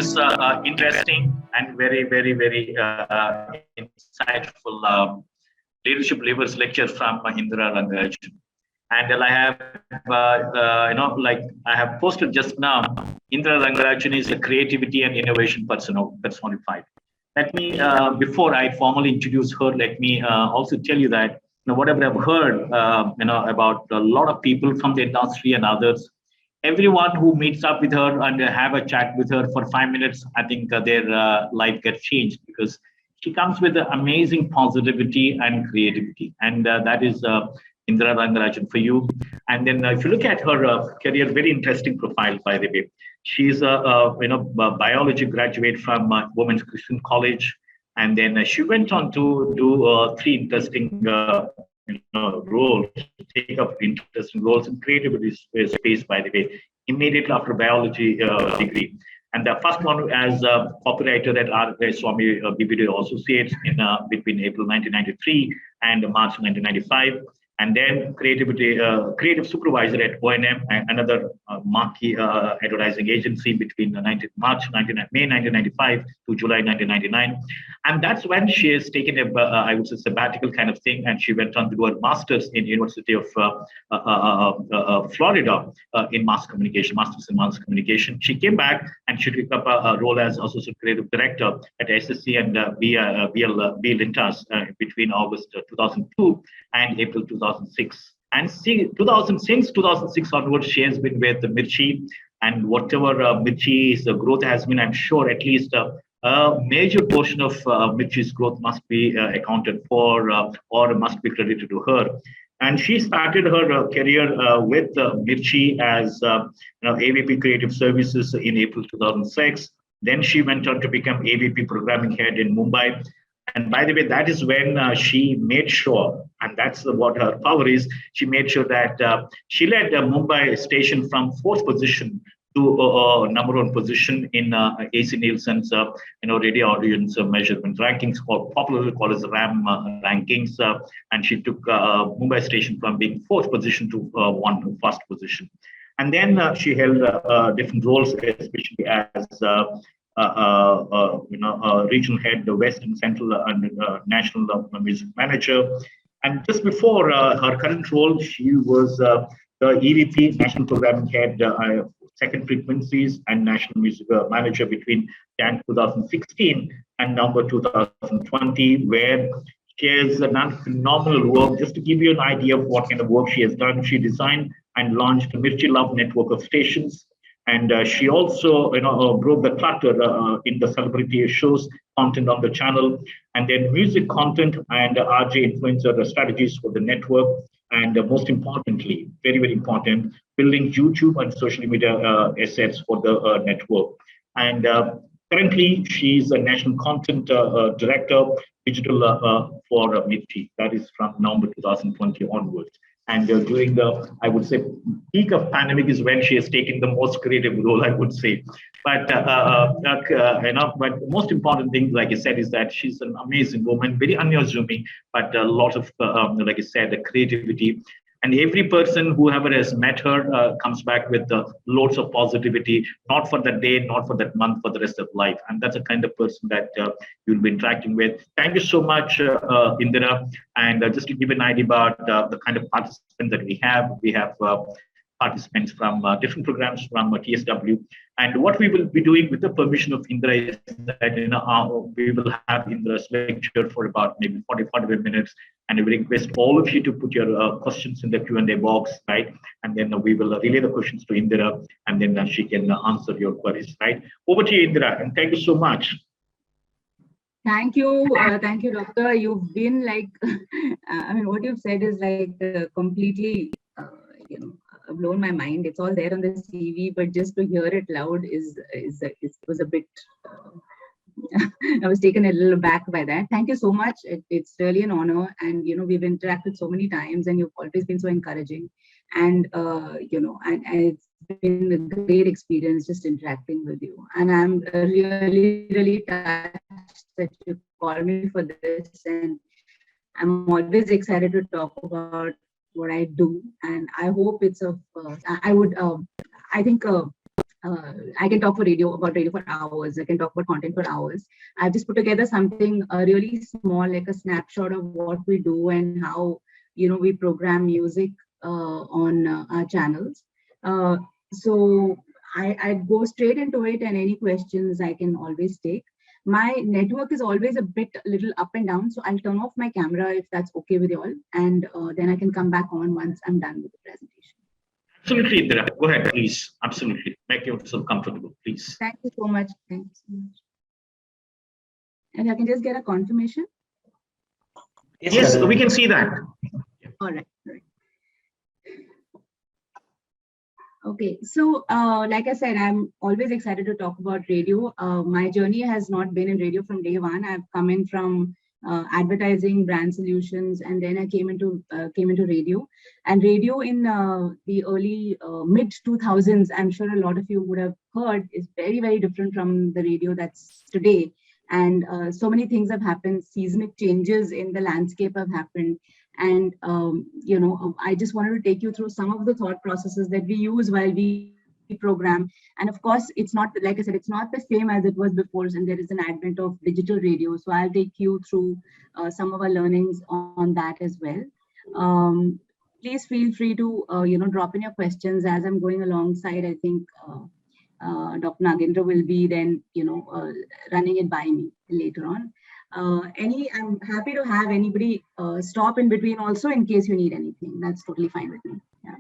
this interesting and very insightful leadership levers lecture from Indira Rangarajan. And I have, like I have posted just now, Indira Rangarajan is a creativity and innovation personified. Let me, before I formally introduce her, let me also tell you that whatever I've heard, about a lot of people from the industry and others, everyone who meets up with her and have a chat with her for 5 minutes, I think their life gets changed because she comes with amazing positivity and creativity, and that is Indira Rangarajan for you. And then if you look at her career, very interesting profile, by the way. She's a biology graduate from Women's Christian College, and then she went on to do three interesting roles, take up interesting roles in creativity space, by the way, immediately after biology degree. And the first one as a copywriter at R. Swami BBD Associates in between April 1993 and March 1995. And then creative supervisor at O&M, another marquee advertising agency between May 1995 to July 1999. And that's when she has taken a, I would say, sabbatical kind of thing, and she went on to do a master's in University of Florida in mass communication, master's in mass communication. She came back and she took up a role as associate creative director at SSC and BL Lintas between August 2002 and April 2006. And since 2006 onwards, she has been with Mirchi, and whatever Mirchi's growth has been, I'm sure at least a major portion of Mirchi's growth must be accounted for or must be credited to her. And she started her career with Mirchi as AVP Creative Services in April 2006. Then she went on to become AVP Programming Head in Mumbai. And by the way, that is when she made sure, and that's what her power is, she made sure that she led Mumbai station from fourth position to number one position in AC Nielsen's radio audience measurement rankings, popularly called as RAM rankings, and she took Mumbai station from being fourth position to first position. And then she held different roles, especially as regional head, the West and Central and National Music Manager. And just before her current role, she was the EVP, National Programming Head, Second Frequencies, and National Music Manager between Jan 2016 and November 2020, where she has done phenomenal work. Just to give you an idea of what kind of work she has done, she designed and launched the Mirchi Love network of stations. And she also, broke the clutter in the celebrity shows content on the channel, and then music content and RJ influencer strategies for the network. And most importantly, very important, building YouTube and social media assets for the network. And currently, she's a national content director, digital for Mirchi. That is from November 2020 onwards. And during the, I would say, peak of pandemic is when she has taken the most creative role, I would say. But but most important thing, like I said, is that she's an amazing woman, very unassuming, but a lot of, like I said, the creativity. And every person, whoever has met her, comes back with loads of positivity, not for that day, not for that month, for the rest of life. And that's the kind of person that you'll be interacting with. Thank you so much, Indira. And just to give an idea about the kind of participants that we have participants from different programs from TSW. And what we will be doing with the permission of Indira is that we will have Indira's lecture for about maybe 45 minutes. And we request all of you to put your questions in the Q&A box, right? And then we will relay the questions to Indira, and then she can answer your queries, right? Over to you, Indira, and thank you so much. Thank you, Doctor. You've been like, I mean, what you've said is like completely, blown my mind. It's all there on the CV, but just to hear it loud was a bit. I was taken a little back by that. Thank you so much. It's really an honor, and we've interacted so many times, and you've always been so encouraging, and and it's been a great experience just interacting with you. And I'm really touched that you called me for this, and I'm always excited to talk about what I do, and I hope it's I think I can talk about radio for hours. I can talk about content for hours. I've just put together something really small, like a snapshot of what we do and how we program music on our channels. So I go straight into it, and any questions I can always take. My network is always a little up and down, so I'll turn off my camera if that's okay with you all, and then I can come back on once I'm done with the presentation. Absolutely, Indira. Go ahead, please. Absolutely. Make yourself comfortable, please. Thank you so much. Thank you so much. And I can just get a confirmation. Yes, we can see that. All right. Okay, so like I said, I'm always excited to talk about radio. My journey has not been in radio from day one. I've come in from advertising, brand solutions, and then I came into radio. And radio in the early mid 2000s, I'm sure a lot of you would have heard, is very, very different from the radio that's today. And so many things have happened. Seismic changes in the landscape have happened. And I just wanted to take you through some of the thought processes that we use while we program. And of course, it's not, like I said, it's not the same as it was before, and there is an advent of digital radio. So I'll take you through some of our learnings on that as well. Please feel free to drop in your questions as I'm going alongside. I think Dr. Nagendra will be then running it by me later on. I'm happy to have anybody stop in between also in case you need anything. That's totally fine with me. Yeah.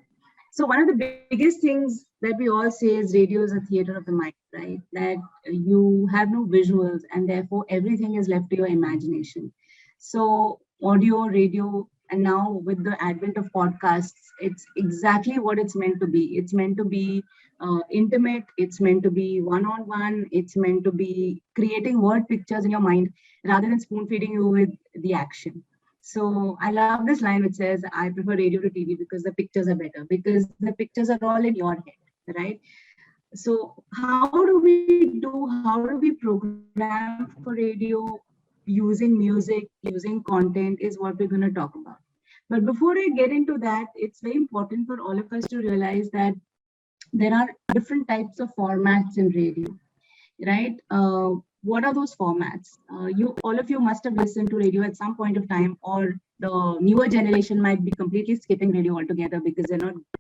So one of the biggest things that we all say is radio is a theater of the mind, right? That you have no visuals and therefore everything is left to your imagination. So audio, radio, and now with the advent of podcasts, it's exactly what it's meant to be. It's meant to be intimate. It's meant to be one-on-one. It's meant to be creating word pictures in your mind rather than spoon feeding you with the action. So I love this line which says, I prefer radio to TV because the pictures are better, because the pictures are all in your head, right? So how do we program for radio using music, using content is what we're going to talk about. But before I get into that, it's very important for all of us to realize that there are different types of formats in radio, right? What are those formats? All of you must have listened to radio at some point of time, or the newer generation might be completely skipping radio altogether because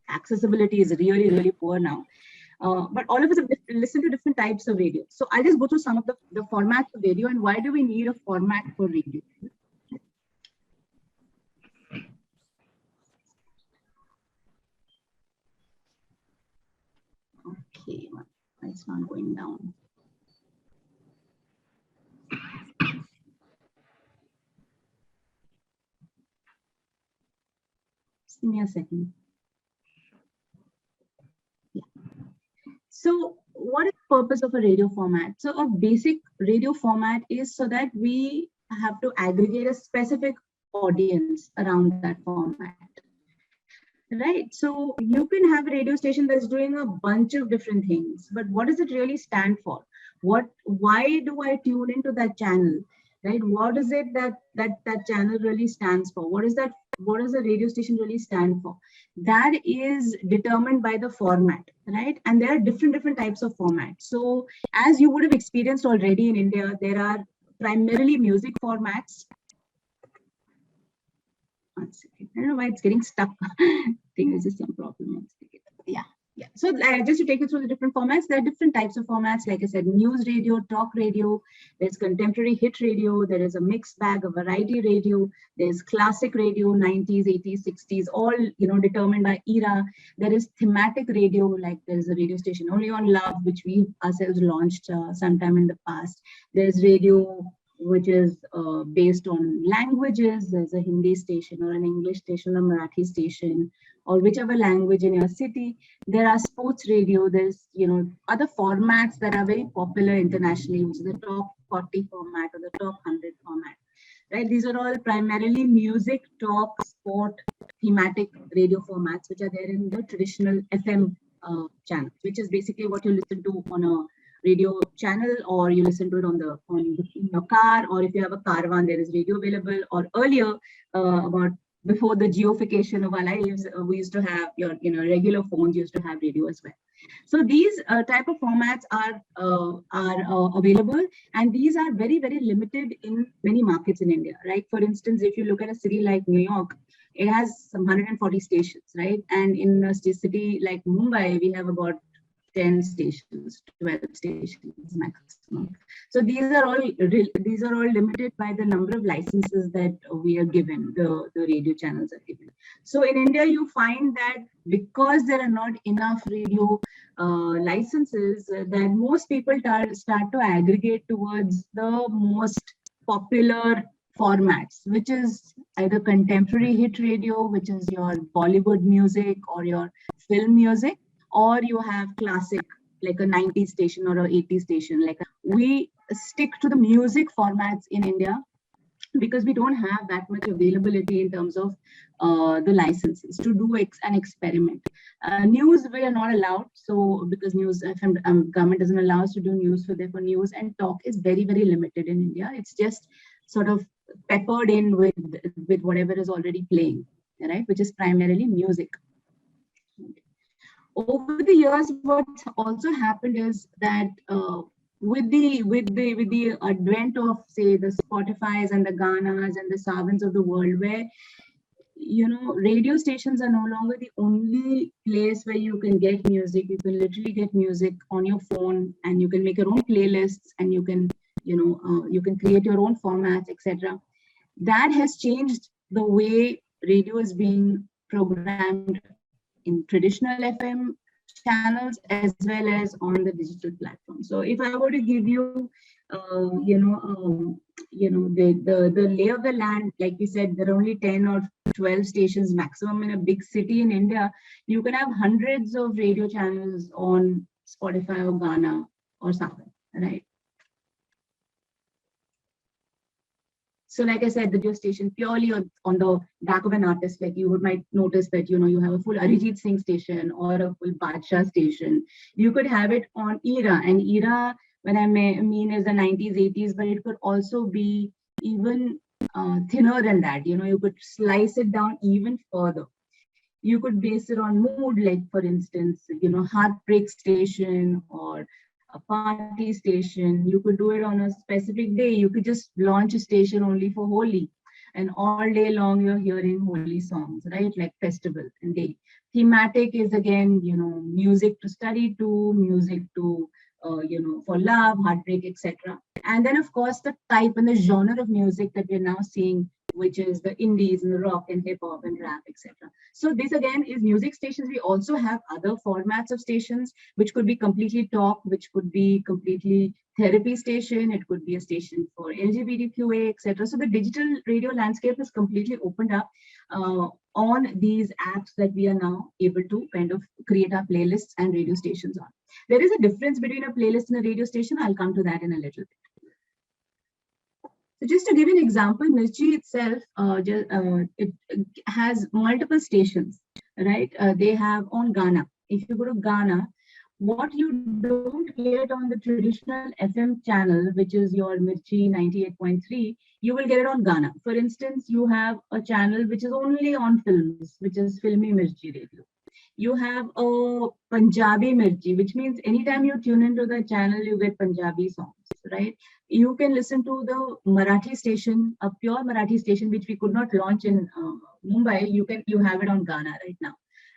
accessibility is really, really poor now. But all of us have listened to different types of radio. So I'll just go through some of the formats of radio and why do we need a format for radio? Okay, it's not going down. Just give me a second. Yeah. So what is the purpose of a radio format? So a basic radio format is so that we have to aggregate a specific audience around that format. Right. So you can have a radio station that's doing a bunch of different things, but what does it really stand for? Why do I tune into that channel? Right? What is it that channel really stands for? What does the radio station really stand for? That is determined by the format, right? And there are different types of formats. So as you would have experienced already in India, there are primarily music formats. One second. I don't know why it's getting stuck. I think there's just some problem. Yeah. So just to take you through the different formats, there are different types of formats. Like I said, news radio, talk radio, there's contemporary hit radio, there is a mixed bag of variety radio, there's classic radio, 90s, 80s, 60s, all determined by era. There is thematic radio, like there's a radio station only on love, which we ourselves launched sometime in the past. There's radio which is based on languages. There's a Hindi station or an English station or Marathi station or whichever language in your city. There are sports radio. There's, other formats that are very popular internationally, which is the top 40 format or the top 100 format, right? These are all primarily music, talk, sport, thematic radio formats, which are there in the traditional FM channel, which is basically what you listen to on a radio channel, or you listen to it in your car, or if you have a caravan, there is radio available. Or earlier, about before the geofication of our lives, we used to have your, regular phones used to have radio as well. So these type of formats are available, and these are very, very limited in many markets in India, right? For instance, if you look at a city like New York, it has some 140 stations, right? And in a city like Mumbai, we have about 10 stations, 12 stations maximum. So these are all limited by the number of licenses that we are given, the radio channels are given. So in India, you find that because there are not enough radio licenses, that most people start to aggregate towards the most popular formats, which is either contemporary hit radio, which is your Bollywood music or your film music, or you have classic, like a 90s station or a 80s station. We stick to the music formats in India because we don't have that much availability in terms of the licenses to do an experiment. News, we are not allowed. So because news, government doesn't allow us to do news, so therefore news and talk is very, very limited in India. It's just sort of peppered in with whatever is already playing, right? Which is primarily music. Over the years, what's also happened is that with the advent of, say, the Spotify's and the Ganas and the Savans of the world, where radio stations are no longer the only place where you can get music. You can literally get music on your phone, and you can make your own playlists, and you can you can create your own formats, etc. That has changed the way radio is being programmed in traditional FM channels as well as on the digital platform. So if I were to give you, the lay of the land, like we said, there are only 10 or 12 stations maximum in a big city in India. You can have hundreds of radio channels on Spotify or Ghana or something, right? So like I said, the radio station purely on the back of an artist, like you might notice that, you have a full Arijit Singh station or a full Badshah station. You could have it on era, and era, when I mean is the 90s, 80s, but it could also be even thinner than that. You could slice it down even further. You could base it on mood, like for instance, heartbreak station or a party station. You could do it on a specific day. You could just launch a station only for Holi, and all day long you're hearing Holi songs, right? Like festival and day. Thematic is again, music to study to, music to, for love, heartbreak, etc. And then of course the type and the genre of music that we're now seeing, which is the indies and the rock and hip hop and rap, etc. So this again is music stations. We also have other formats of stations, which could be completely talk, which could be completely therapy station. It could be a station for LGBTQA, etc. So the digital radio landscape is completely opened up on these apps that we are now able to kind of create our playlists and radio stations on. There is a difference between a playlist and a radio station. I'll come to that in a little bit. So just to give you an example, Mirchi itself, it has multiple stations, right? They have on Ghana. If you go to Ghana, what you don't get on the traditional FM channel, which is your Mirchi 98.3, you will get it on Ghana. For instance, you have a channel which is only on films, which is Filmy Mirchi Radio. You have a Punjabi Mirchi, which means anytime you tune into the channel, you get Punjabi songs, right? You can listen to the Marathi station, a pure Marathi station, which we could not launch in Mumbai. You have it on Ghana right now,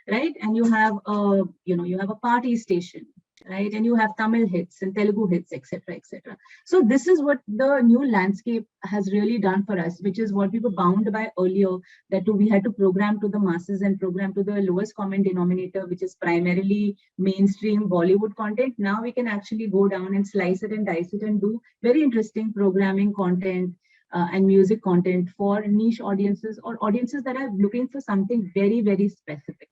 right? And you have a party station, right? And you have Tamil hits and Telugu hits, etc., etc. So this is what the new landscape has really done for us, which is what we were bound by earlier, that we had to program to the masses and program to the lowest common denominator, which is primarily mainstream Bollywood content. Now we can actually go down and slice it and dice it and do very interesting programming content and music content for niche audiences or audiences that are looking for something very, very specific.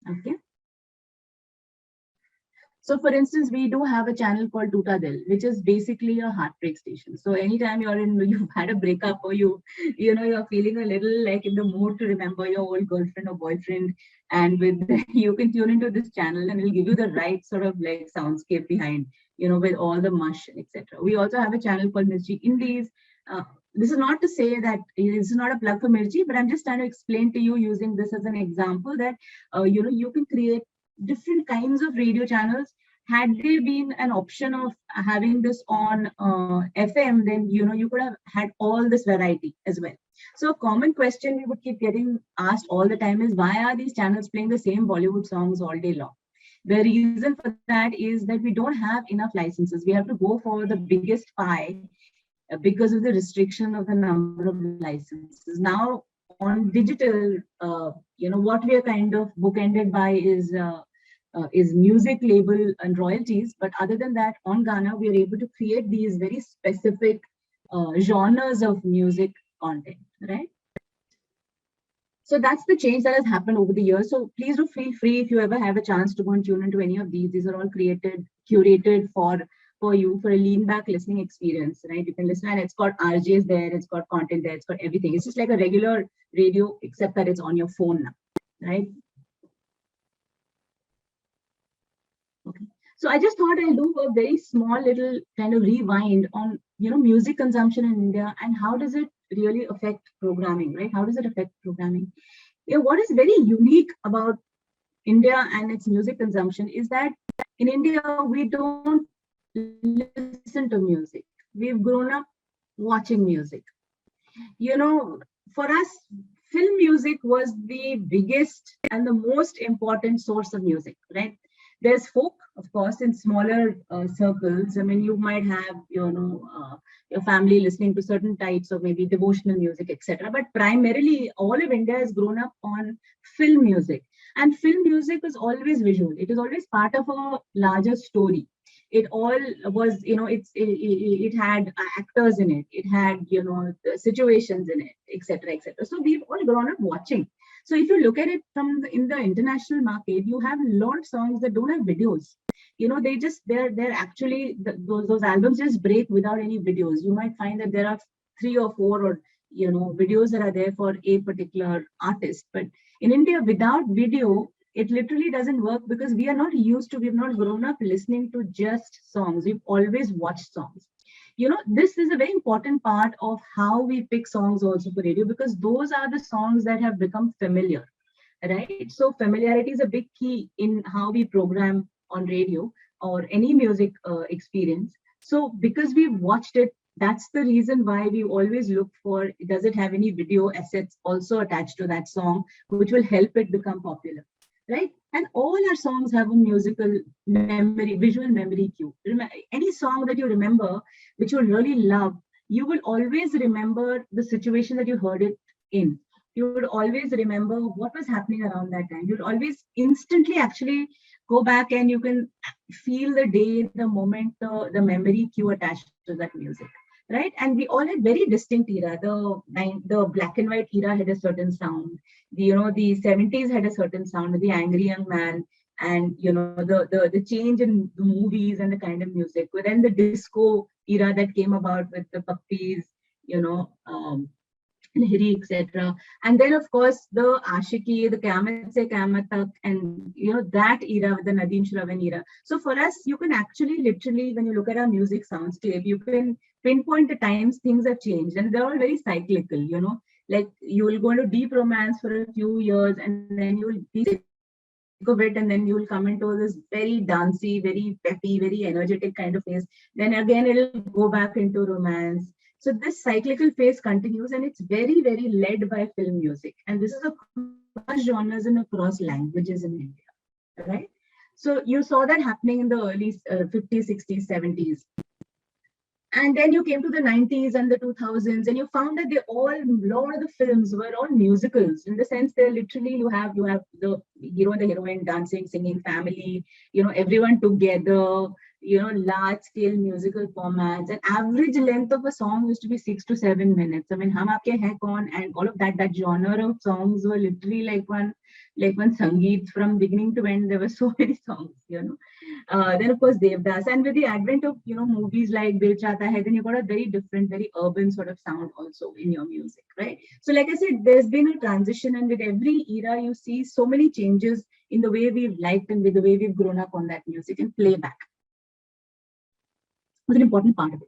Okay. So for instance, we do have a channel called Toota Dil, which is basically a heartbreak station. So anytime you've had a breakup, or you're feeling a little like in the mood to remember your old girlfriend or boyfriend, and you can tune into this channel and it'll give you the right sort of like soundscape behind, with all the mush, etc. We also have a channel called Mirchi Indies. this is not to say that this is not a plug for Mirchi, but I'm just trying to explain to you using this as an example that you can create different kinds of radio channels. Had there been an option of having this on FM, then you could have had all this variety as well. So a common question we would keep getting asked all the time is, why are these channels playing the same Bollywood songs all day long? The reason for that is that we don't have enough licenses. We have to go for the biggest pie because of the restriction of the number of licenses. Now on digital, what we are kind of bookended by is music label and royalties. But other than that, on Ghana, we are able to create these very specific genres of music content, right? So that's the change that has happened over the years. So please do feel free if you ever have a chance to go and tune into any of these. These are all curated for you for a lean back listening experience, right? You can listen and it's got RJs there, it's got content there, it's got everything. It's just like a regular radio, except that it's on your phone now, right? Okay. So I just thought I'll do a very small little kind of rewind on, music consumption in India and how does it really affect programming, right? How does it affect programming? What is very unique about India and its music consumption is that in India, we don't listen to music. We've grown up watching music. For us, film music was the biggest and the most important source of music, right? There's folk, of course, in smaller circles. I mean, you might have, your family listening to certain types of maybe devotional music, etc. But primarily, all of India has grown up on film music. And film music is always visual. It is always part of a larger story. It all was, it had actors in it. It had, the situations in it, etc., etc. So we've all grown up watching. So if you look at it in the international market, you have a lot of songs that don't have videos. They're actually, those albums just break without any videos. You might find that there are 3 or 4 or, videos that are there for a particular artist. But in India, without video, it literally doesn't work because we've not grown up listening to just songs. We've always watched songs. This is a very important part of how we pick songs also for radio, because those are the songs that have become familiar, right? So familiarity is a big key in how we program on radio or any music experience. So because we've watched it, that's the reason why we always look for, does it have any video assets also attached to that song, which will help it become popular, right? And all our songs have a musical memory, visual memory cue. Any song that you remember, which you really love, you will always remember the situation that you heard it in. You would always remember what was happening around that time. You'd always instantly actually go back and you can feel the day, the moment, the memory cue attached to that music, right? And we all had very distinct era. The black and white era had a certain sound. The 70s had a certain sound with the angry young man, and the change in the movies and the kind of music. But then the disco era that came about with the puppies, Lahiri, etc. And then of course the Ashiki, the Kamat Se Kamat Tak, and that era with the Nadeem Shravan era. So for us, you can actually literally, when you look at our music soundscape, you can pinpoint the times things have changed, and they're all very cyclical. Like you will go into deep romance for a few years, and then you will be sick of it, and then you will come into this very dancey, very peppy, very energetic kind of phase. Then again, it'll go back into romance. So this cyclical phase continues, and it's very, very led by film music. And this is across genres and across languages in India, right? So you saw that happening in the early 50s, 60s, 70s. And then you came to the 90s and the 2000s, and you found that a lot of the films were all musicals, in the sense that literally you have the hero and the heroine dancing, singing, family, everyone together, large scale musical formats. And average length of a song used to be 6 to 7 minutes. I mean, Hum Aapke Hain Kaun and all of that genre of songs were literally like one Sangeet from beginning to end. There were so many songs, Then of course Devdas, and with the advent of movies like Dil Chahta Hai, then you got a very different, very urban sort of sound also in your music, right? So like I said, there's been a transition, and with every era you see so many changes in the way we've liked and with the way we've grown up on that music. And playback was an important part of it.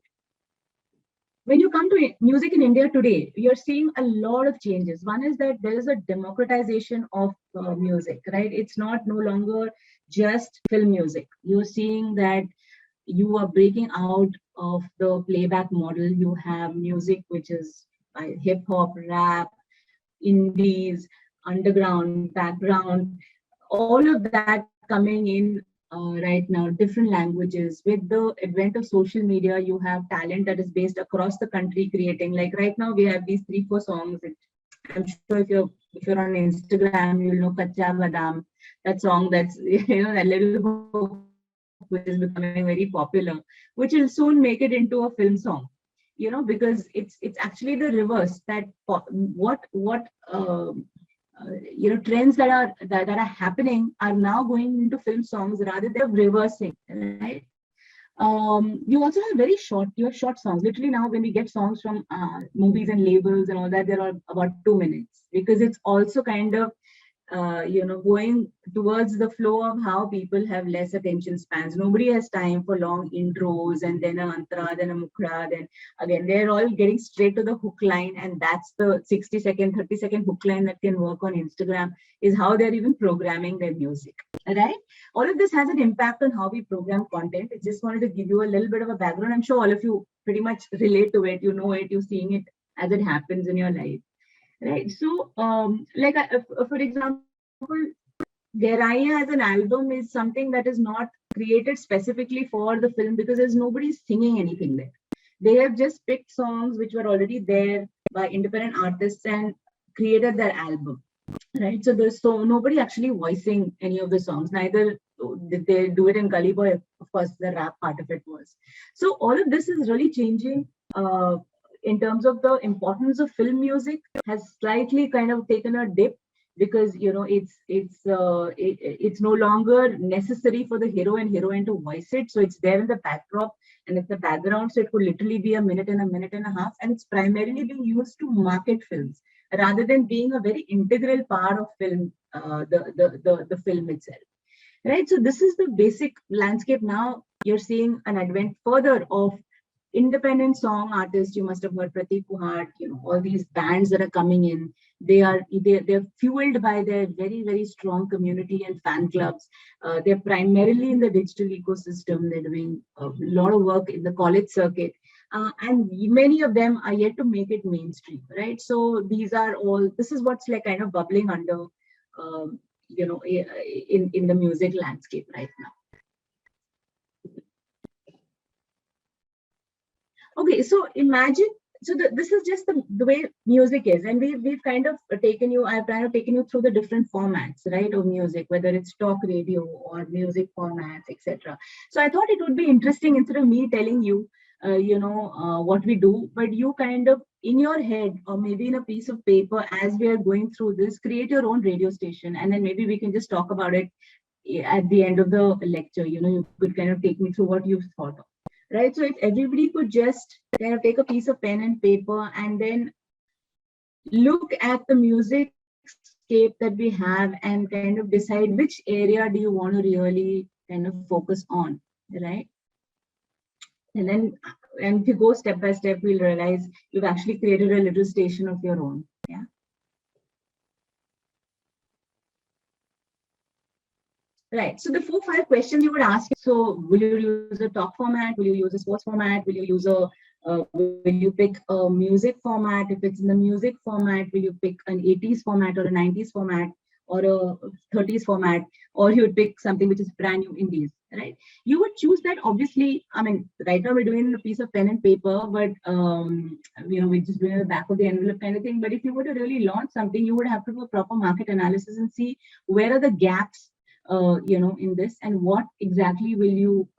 when you come to music in India today, you're seeing a lot of changes. One is that there is a democratization of music, right? It's not no longer just film music. You're seeing that you are breaking out of the playback model. You have music which is hip hop, rap, indies, underground, background, all of that coming in right now, different languages. With the advent of social media, you have talent that is based across the country creating. Like right now, we have these 3-4 songs. I'm sure if you're on Instagram, you'll know Kacha Badam, that song that's that little book which is becoming very popular, which will soon make it into a film song. Because it's actually the reverse, that trends that are happening are now going into film songs rather than reversing, right? You also have you have short songs. Literally now, when we get songs from movies and labels and all that, they're all about 2 minutes, because it's also kind of going towards the flow of how people have less attention spans. Nobody has time for long intros and then a mantra, then a mukra, then again, they're all getting straight to the hook line. And that's the 60-second, 30-second hook line that can work on Instagram, is how they're even programming their music, right? All of this has an impact on how we program content. I just wanted to give you a little bit of a background. I'm sure all of you pretty much relate to it. You know it, you're seeing it as it happens in your life. Right. So, for example, Geraya as an album is something that is not created specifically for the film, because there's nobody singing anything there. They have just picked songs which were already there by independent artists and created their album. Right. So there's nobody actually voicing any of the songs. Neither did they do it in Gully Boy. Of course, the rap part of it was. So all of this is really changing. In terms of the importance of film music, has slightly kind of taken a dip, because it's no longer necessary for the hero and heroine to voice it. So it's there in the backdrop and it's the background. So it could literally be a minute and a half, and it's primarily being used to market films rather than being a very integral part of film, the film itself. Right. So this is the basic landscape. Now you're seeing an advent further of independent song artists. You must have heard Pratik Kuhad, all these bands that are coming in. They're fueled by their very, very strong community and fan clubs. They're primarily in the digital ecosystem. They're doing a lot of work in the college circuit. And many of them are yet to make it mainstream, right? So this is what's like kind of bubbling under, in the music landscape right now. Okay, so imagine, this is just the way music is, and we've kind of taken you, I've kind of taken you through the different formats, right, of music, whether it's talk radio or music formats, etc. So I thought it would be interesting, instead of me telling you, what we do, but you kind of in your head, or maybe in a piece of paper, as we are going through this, create your own radio station, and then maybe we can just talk about it at the end of the lecture. You could kind of take me through what you've thought of. Right. So if everybody could just kind of take a piece of pen and paper and then look at the music scape that we have and kind of decide which area do you want to really kind of focus on, right? And if you go step by step, we'll realize you've actually created a little station of your own. Yeah. Right. So the 4-5 questions you would ask. So will you use a talk format? Will you use a sports format? Will you use will you pick a music format? If it's in the music format, will you pick an 80s format or a 90s format or a 30s format? Or you would pick something which is brand new indies, right? You would choose that, obviously. I mean, right now we're doing a piece of pen and paper, but we're just doing the back of the envelope kind of thing. But if you were to really launch something, you would have to do a proper market analysis and see where are the gaps in this, and what exactly will you,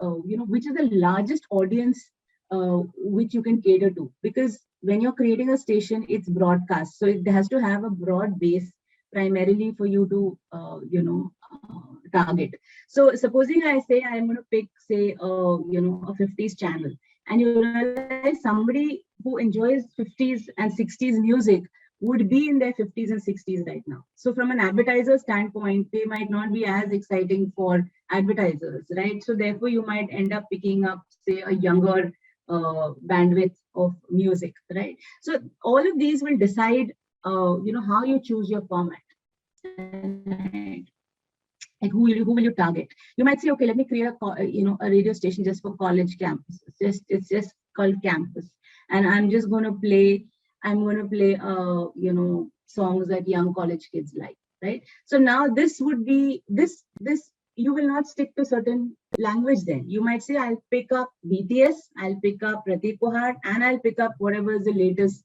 which is the largest audience which you can cater to. Because when you're creating a station, it's broadcast. So it has to have a broad base primarily for you to, target. So supposing I say I'm going to pick, say, a 50s channel, and you realize somebody who enjoys 50s and 60s music would be in their 50s and 60s right now. So from an advertiser standpoint, they might not be as exciting for advertisers, right? So therefore, you might end up picking up, say, a younger bandwidth of music, right? So all of these will decide, how you choose your format. Right? Like who will you target? You might say, okay, let me create a radio station just for college campus. It's just called campus, and I'm going to play songs that young college kids like, right? So now this would be this you will not stick to certain language. Then you might say, I'll pick up BTS, I'll pick up Pratik Pohar, and I'll pick up whatever is the latest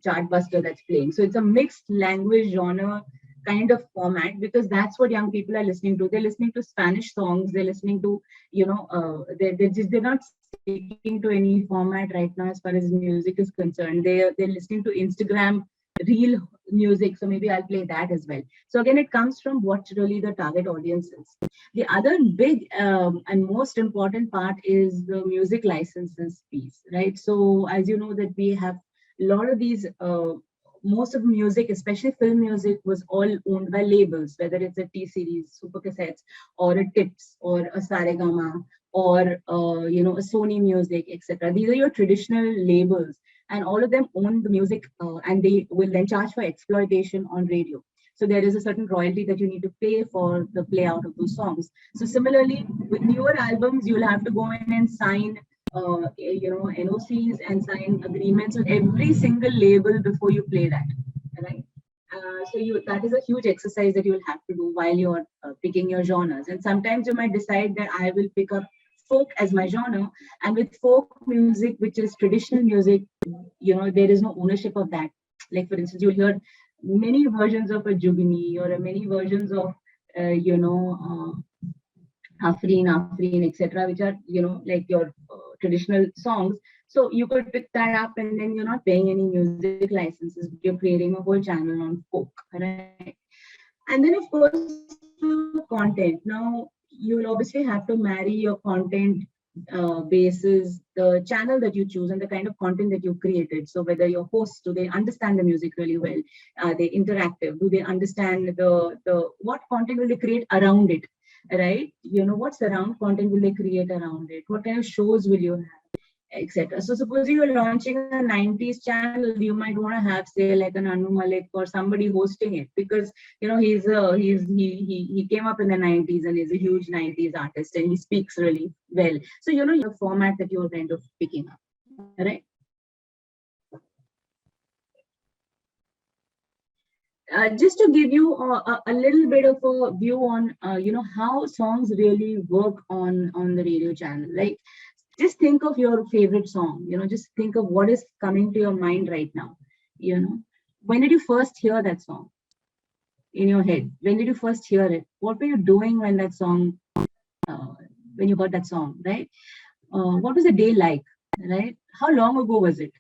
chart buster that's playing. So it's a mixed language genre kind of format, because that's what young people are listening to. They're listening to Spanish songs, they're listening to, they're not sticking to any format right now as far as music is concerned. They're listening to Instagram real music, so maybe I'll play that as well. So again, it comes from what really the target audience is. The other big and most important part is the music licenses piece, right? So as you know that we have a lot of these most of the music, especially film music, was all owned by labels, whether it's a T series, super cassettes, or a Tips, or a Saregama, or a Sony Music, etc. These are your traditional labels, and all of them own the music, and they will then charge for exploitation on radio. So there is a certain royalty that you need to pay for the play out of those songs. So similarly, with newer albums, you'll have to go in and sign NOCs and sign agreements with every single label before you play that, right? So that is a huge exercise that you will have to do while you're picking your genres. And sometimes you might decide that I will pick up folk as my genre, and with folk music, which is traditional music, there is no ownership of that. Like for instance, you'll hear many versions of a Jugni, or many versions of Afreen, etc., which are, like your traditional songs. So you could pick that up, and then you're not paying any music licenses, but you're creating a whole channel on folk, right? And then, of course, the content. Now, you will obviously have to marry your content basis the channel that you choose and the kind of content that you created. So whether your hosts, do they understand the music really well? Are they interactive? Do they understand the what content will they create around it? Right? What surround content will they create around it? What kind of shows will you have, etc. So suppose you are launching a 90s channel, you might want to have, say, like an Anu Malik or somebody hosting it, because he came up in the 90s and is a huge 90s artist, and he speaks really well. So your format that you're kind of picking up, right? Just to give you a little bit of a view on how songs really work on the radio channel. Like, just think of your favorite song. Just think of what is coming to your mind right now. When did you first hear that song in your head? When did you first hear it? What were you doing when that song, when you heard that song, right? What was the day like, right? How long ago was it?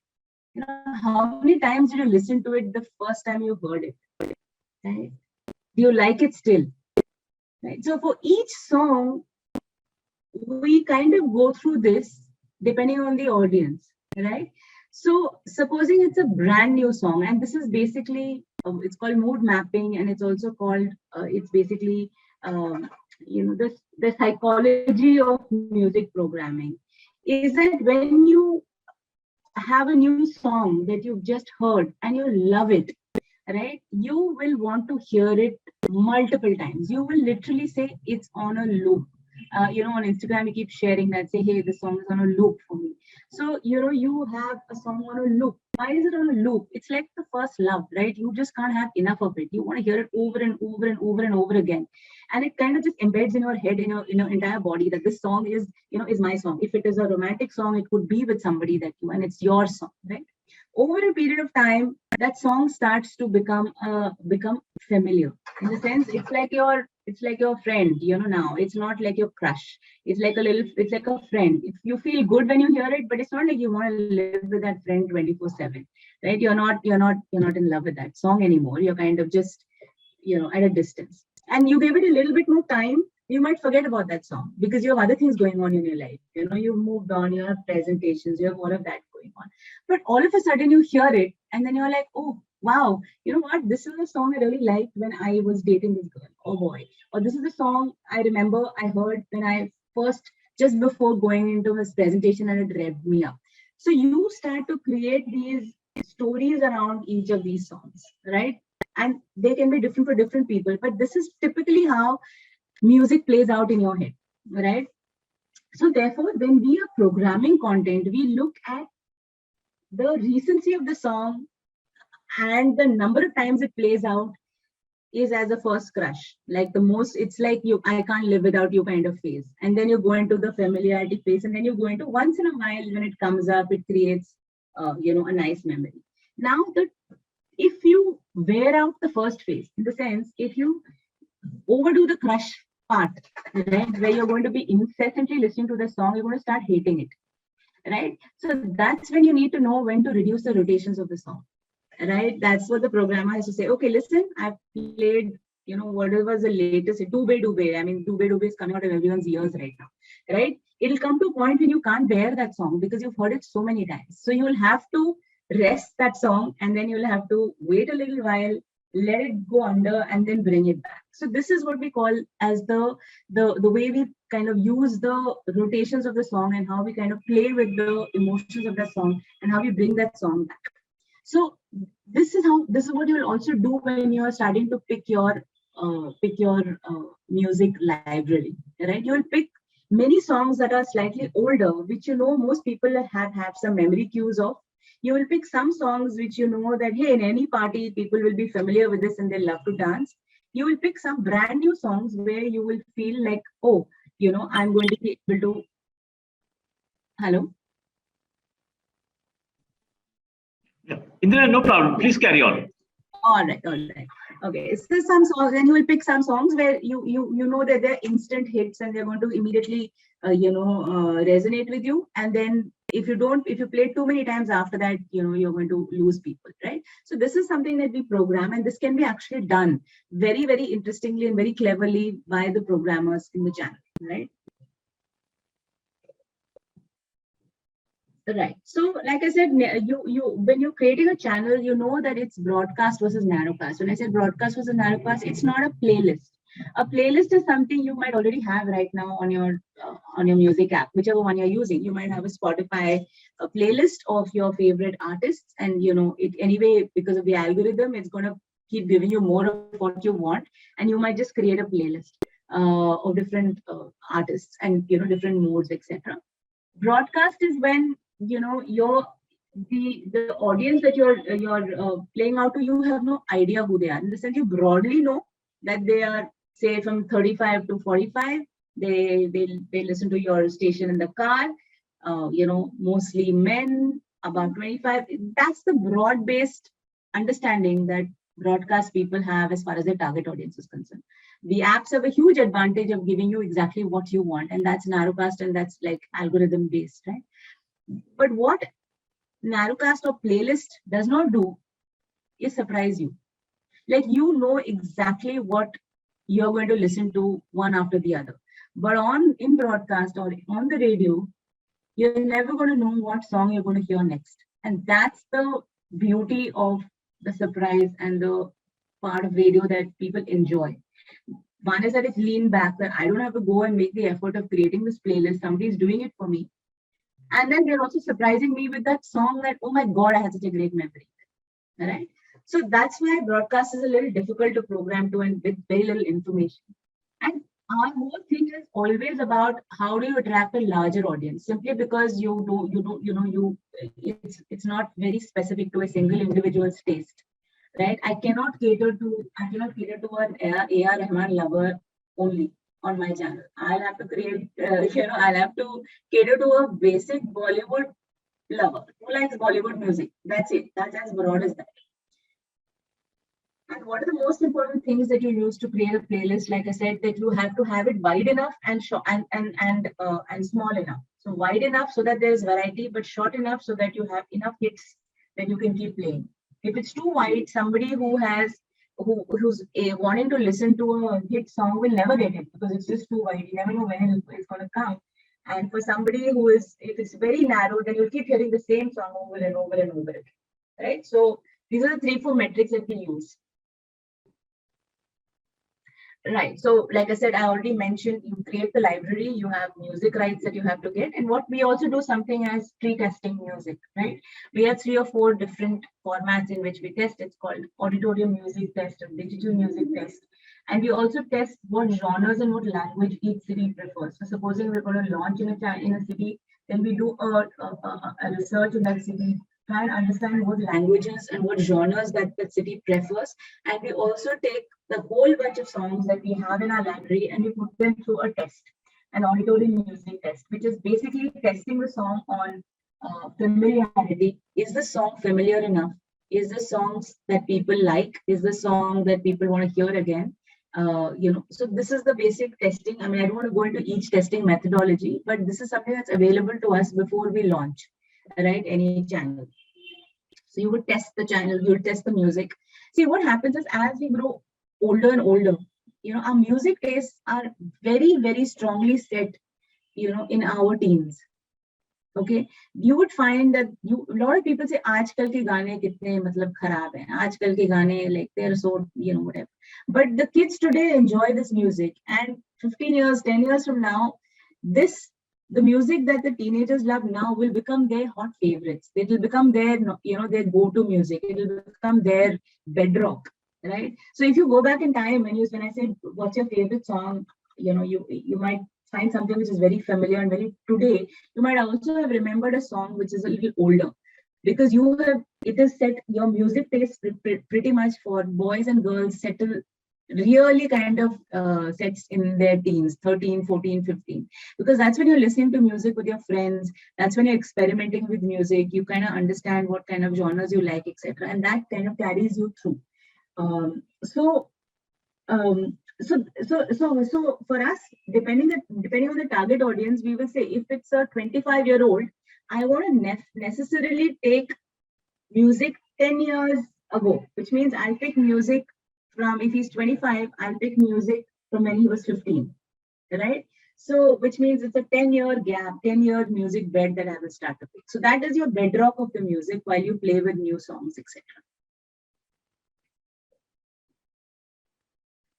How many times did you listen to it the first time you heard it? Right? Do you like it still? Right? So for each song, we kind of go through this depending on the audience, right? So supposing it's a brand new song, and this is basically it's called mood mapping, and it's also called it's basically the psychology of music programming, is that when you have a new song that you've just heard and you love it, right? You will want to hear it multiple times. You will literally say it's on a loop. On Instagram, we keep sharing that, say, hey, this song is on a loop for me. So, you have a song on a loop. Why is it on a loop? It's like the first love, right? You just can't have enough of it. You want to hear it over and over and over and over again. And it kind of just embeds in your head, in your entire body, that this song is my song. If it is a romantic song, it could be with somebody and it's your song, right? Over a period of time, that song starts to become familiar. In the sense, it's like your friend. Now it's not like your crush. It's like a friend. If you feel good when you hear it, but it's not like you want to live with that friend 24/7, right? You're not in love with that song anymore. You're kind of just at a distance, and you give it a little bit more time. You might forget about that song because you have other things going on in your life. You've moved on, you have presentations, you have all of that going on. But all of a sudden you hear it and then you're like, oh, wow, you know what? This is a song I really liked when I was dating this girl or boy. Or this is a song I remember I heard when I first just before going into his presentation, and it revved me up. So you start to create these stories around each of these songs, right? And they can be different for different people, but this is typically how music plays out in your head, right? So therefore, when we are programming content, we look at the recency of the song and the number of times it plays out is as a first crush. Like the most, it's like you, I can't live without you kind of phase. And then you go into the familiarity phase, and then you go into once in a while when it comes up, it creates, a nice memory. Now, if you wear out the first phase, in the sense, if you overdo the crush part, right, where you're going to be incessantly listening to the song, you're going to start hating it, right? So that's when you need to know when to reduce the rotations of the song, right? That's what the programmer has to say. Okay, listen, I've played, whatever was the latest, Dube Dube. I mean, Dube Dube is coming out of everyone's ears right now, right? It'll come to a point when you can't bear that song because you've heard it so many times. So you'll have to rest that song, and then you'll have to wait a little while, let it go under, and then bring it back. So this is what we call as the way we kind of use the rotations of the song, and how we kind of play with the emotions of that song, and how we bring that song back. So this is what you will also do when you are starting to pick your music library, right? You will pick many songs that are slightly older, which most people have some memory cues of. You will pick some songs which that, hey, in any party people will be familiar with this and they love to dance. You will pick some brand new songs where you will feel like, oh, I'm going to be able to. Hello. Yeah. Indira, no problem. Please carry on. All right. Okay. So some songs, and you will pick some songs where you know that they're instant hits and they're going to immediately resonate with you. And then if you play too many times after that, you're going to lose people, right? So this is something that we program, and this can be actually done very, very interestingly and very cleverly by the programmers in the channel, right? Right. So, like I said, you when you're creating a channel, you know that it's broadcast versus narrowcast. When I said broadcast versus narrowcast, it's not a playlist. A playlist is something you might already have right now on your music app, whichever one you're using. You might have a Spotify playlist of your favorite artists, and it anyway, because of the algorithm, it's going to keep giving you more of what you want, and you might just create a playlist of different artists and different modes, etc. Broadcast is when your the audience that you're playing out to, you have no idea who they are. In the sense, you broadly know that they are, say, from 35 to 45. They listen to your station in the car. Mostly men, about 25. That's the broad-based understanding that broadcast people have as far as their target audience is concerned. The apps have a huge advantage of giving you exactly what you want, and that's narrowcast, and that's like algorithm based, right? But what narrowcast or playlist does not do is surprise you. Like, exactly what you're going to listen to one after the other. But in broadcast or on the radio, you're never going to know what song you're going to hear next. And that's the beauty of the surprise and the part of radio that people enjoy. One is that it's lean back, that I don't have to go and make the effort of creating this playlist. Somebody's doing it for me. And then they're also surprising me with that song that, oh my God, I had such a great memory. All right. So that's why broadcast is a little difficult to program to, and with very little information. And our whole thing is always about how do you attract a larger audience, simply because it's not very specific to a single individual's taste, right? I cannot cater to an A.R. Rahman lover only on my channel. I'll have to create, I'll have to cater to a basic Bollywood lover who likes Bollywood music. That's it. That's as broad as that. And what are the most important things that you use to create a playlist? Like I said, that you have to have it wide enough and short and small enough. So wide enough so that there's variety, but short enough so that you have enough hits that you can keep playing. If it's too wide, somebody who's wanting to listen to a hit song will never get it because it's just too wide. You never know when it's going to come. And for somebody if it's very narrow, then you'll keep hearing the same song over and over and over again, right? So these are the 3-4 metrics that we use. Right. So, like I said, I already mentioned, you create the library, you have music rights that you have to get. And what we also do something as pre-testing music, right? We have 3 or 4 different formats in which we test. It's called auditorium music test or digital music test. And we also test what genres and what language each city prefers. So, supposing we're going to launch in a city, then we do a research in that city, try and understand what languages and what genres that city prefers. And we also take the whole bunch of songs that we have in our library and we put them through a test, an auditory music test, which is basically testing the song on familiarity. Is the song familiar enough? Is the songs that people like? Is the song that people want to hear again? So this is the basic testing. I mean, I don't want to go into each testing methodology, but this is something that's available to us before we launch, right? Any channel. So you would test the channel, you would test the music. See, what happens is as we grow older and older, our music tastes are very, very strongly set, in our teens. Okay, you would find that a lot of people say आजकल के गाने कितने मतलब खराब हैं, आजकल के गाने like they're so whatever, but the kids today enjoy this music, and 15 years 10 years from now, the music that the teenagers love now will become their hot favorites. It will become their their go-to music. It will become their bedrock, right? So if you go back in time when I said what's your favorite song, you might find something which is very familiar and very today. You might also have remembered a song which is a little older, because it has set your music taste pretty much for boys and girls settle really kind of sets in their teens, 13, 14, 15, because that's when you're listening to music with your friends. That's when you're experimenting with music. You kind of understand what kind of genres you like, etc., and that kind of carries you through. um, so um, so for us, depending on the target audience, we will say if it's a 25-year-old, I want to necessarily take music 10 years ago, which means I'll pick music from, if he's 25, I'll pick music from when he was 15, right? So, which means it's a 10-year gap, 10-year music bed that I will start to pick. So that is your bedrock of the music while you play with new songs, etc.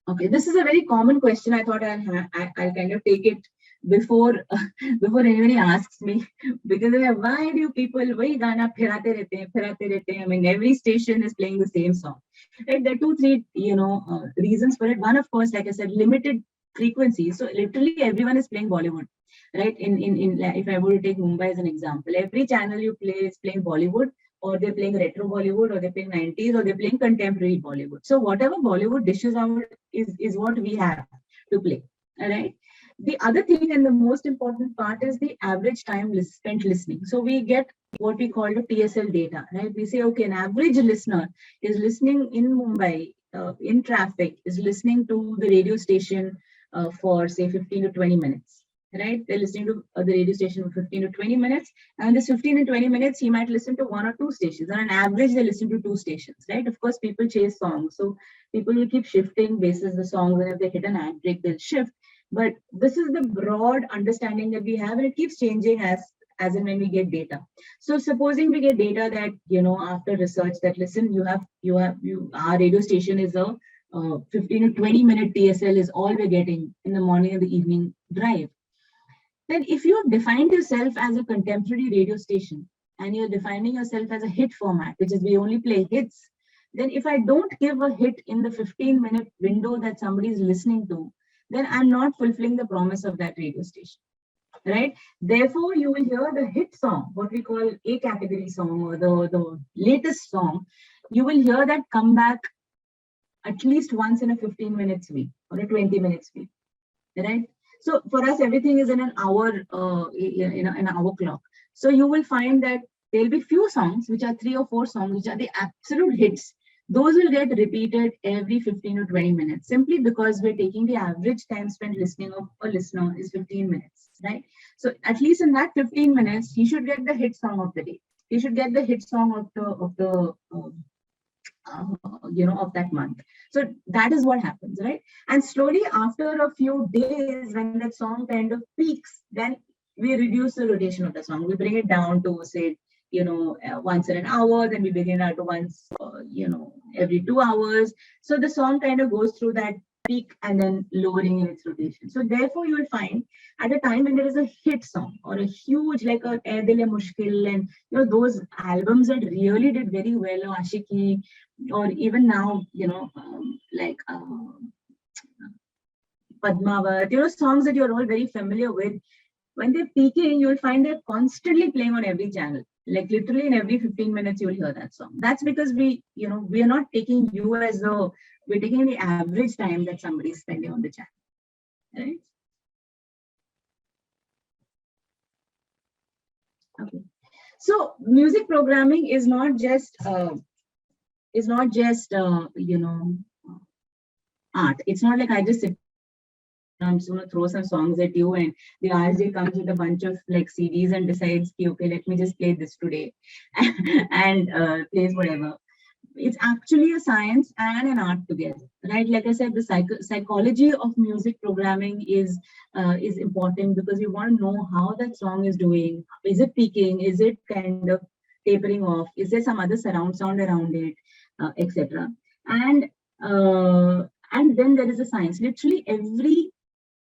Okay, this is a very common question. I thought I'll kind of take it before before anybody asks me, because why do people वही गाना फिराते रहते हैं? I mean, every station is playing the same song. Right? There are 2, 3 reasons for it. One, of course, like I said, limited frequency. So literally everyone is playing Bollywood, right? In if I were to take Mumbai as an example, every channel you play is playing Bollywood, or they're playing retro Bollywood, or they're playing 90s, or they're playing contemporary Bollywood. So whatever Bollywood dishes out is what we have to play. All right. The other thing and the most important part is the average time spent listening. So we get what we call the TSL data, right? We say, okay, an average listener is listening in Mumbai, in traffic, is listening to the radio station for say 15 to 20 minutes. Right, they're listening to the radio station for 15 to 20 minutes, and this 15 to 20 minutes, he might listen to 1 or 2 stations. On an average, they listen to 2 stations, right? Of course, people chase songs, so people will keep shifting basis the songs, and if they hit an ad break, they'll shift. But this is the broad understanding that we have, and it keeps changing as and when we get data. So, supposing we get data that after research that listen, our radio station is a 15 to 20 minute TSL is all we're getting in the morning and the evening drive. Then if you have defined yourself as a contemporary radio station and you're defining yourself as a hit format, which is we only play hits, then if I don't give a hit in the 15-minute window that somebody is listening to, then I'm not fulfilling the promise of that radio station, right? Therefore, you will hear the hit song, what we call A category song, or the latest song. You will hear that come back at least once in a 15 minutes week or a 20 minutes week, right? So for us, everything is in an hour, an hour clock. So you will find that there'll be few songs, which are 3 or 4 songs, which are the absolute hits. Those will get repeated every 15 to 20 minutes, simply because we're taking the average time spent listening of a listener is 15 minutes, right? So at least in that 15 minutes, he should get the hit song of the day. He should get the hit song of that month. So that is what happens, right? And slowly after a few days, when that song kind of peaks, then we reduce the rotation of the song. We bring it down to say, once in an hour, then we bring it out to once, every 2 hours. So the song kind of goes through that peak and then lowering in its rotation. So therefore, you will find at a time when there is a hit song or a huge like a Ae Dil Hai Mushkil, and those albums that really did very well, or Ashiki, or even now like Padmavat, songs that you're all very familiar with. When they're peaking, you'll find they're constantly playing on every channel. Like literally in every 15 minutes, you'll hear that song. That's because we are not taking you as we're taking the average time that somebody is spending on the channel, right? Okay. So music programming is not just art. It's not like I just sit, I'm just going to throw some songs at you and the RJ comes with a bunch of like CDs and decides, okay, let me just play this today and plays whatever. It's actually a science and an art together, right? Like I said, the psychology of music programming is important because you want to know how that song is doing. Is it peaking? Is it kind of tapering off? Is there some other surround sound around it, etc. And then there is a science. Literally every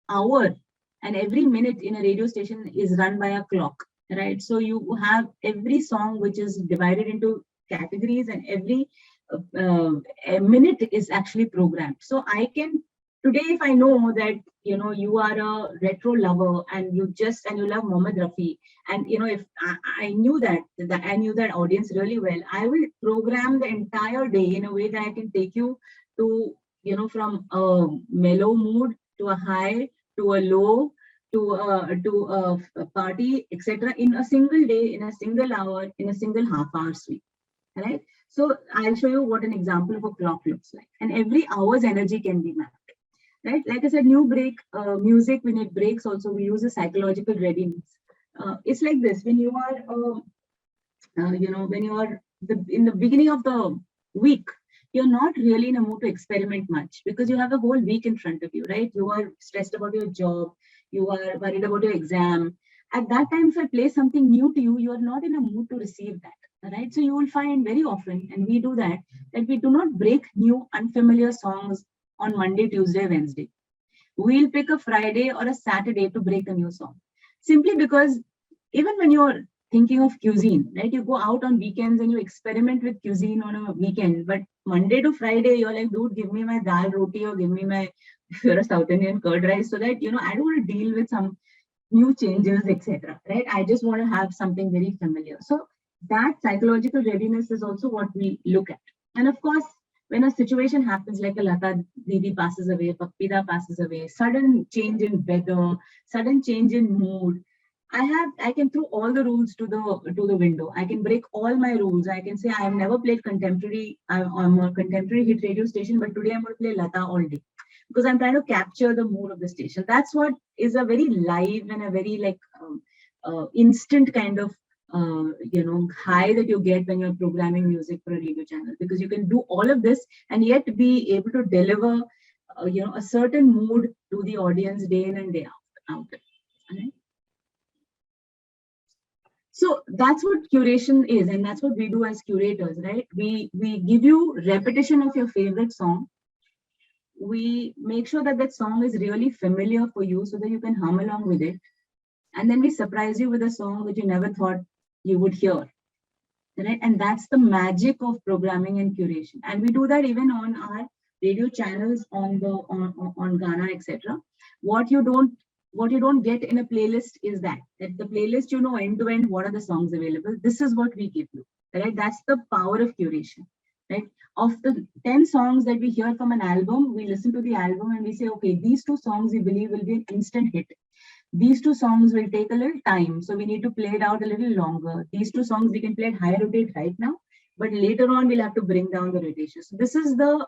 hour and every minute in a radio station is run by a clock, right? So you have every song which is divided into categories, and every a minute is actually programmed. So I can today, if I know that you are a retro lover and you love Mohammed Rafi, and if I knew that I knew that audience really well, I will program the entire day in a way that I can take you to from a mellow mood to a high to a low to a party, etc., in a single day, in a single hour, in a single half-hour sweep. Right? So I'll show you what an example of a clock looks like. And every hour's energy can be mapped. Right? Like I said, new break music, when it breaks also, we use a psychological readiness. It's like this, when you are, when you are in the beginning of the week, you're not really in a mood to experiment much because you have a whole week in front of you, right? You are stressed about your job, you are worried about your exam. At that time, if I play something new to you, you are not in a mood to receive that, right? So you will find very often, and we do that we do not break new unfamiliar songs on Monday, Tuesday, Wednesday. We'll pick a Friday or a Saturday to break a new song. Simply because even when you're thinking of cuisine, right? You go out on weekends and you experiment with cuisine on a weekend, but Monday to Friday, you're like, dude, give me my dal roti or give me my, if you're a South Indian, curd rice, so that, I don't want to deal with some new changes, etc. Right? I just want to have something very familiar. So that psychological readiness is also what we look at. And of course, when a situation happens like a Lata Didi passes away, Papida passes away, sudden change in weather, sudden change in mood, I can throw all the rules to the window. I can break all my rules. I can say I have never played contemporary. I'm a contemporary hit radio station, but today I'm going to play Lata all day because I'm trying to capture the mood of the station. That's what is a very live and a very like instant kind of high that you get when you're programming music for a radio channel, because you can do all of this and yet be able to deliver a certain mood to the audience day in and day out. Right? So that's what curation is, and that's what we do as curators, right? We give you repetition of your favorite song. We make sure that song is really familiar for you so that you can hum along with it. And then we surprise you with a song that you never thought you would hear. Right? And that's the magic of programming and curation. And we do that even on our radio channels on Ghana, etc. What you don't get in a playlist is that the playlist, end to end, what are the songs available? This is what we give you, right? That's the power of curation, right? Of the 10 songs that we hear from an album, we listen to the album and we say, okay, these 2 songs we believe will be an instant hit. These 2 songs will take a little time, so we need to play it out a little longer. These 2 songs we can play at high rotate right now, but later on we'll have to bring down the rotation. So this is the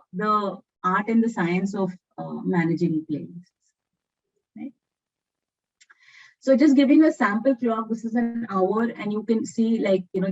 art and the science of managing playlists. Right? So just giving a sample clock, this is an hour, and you can see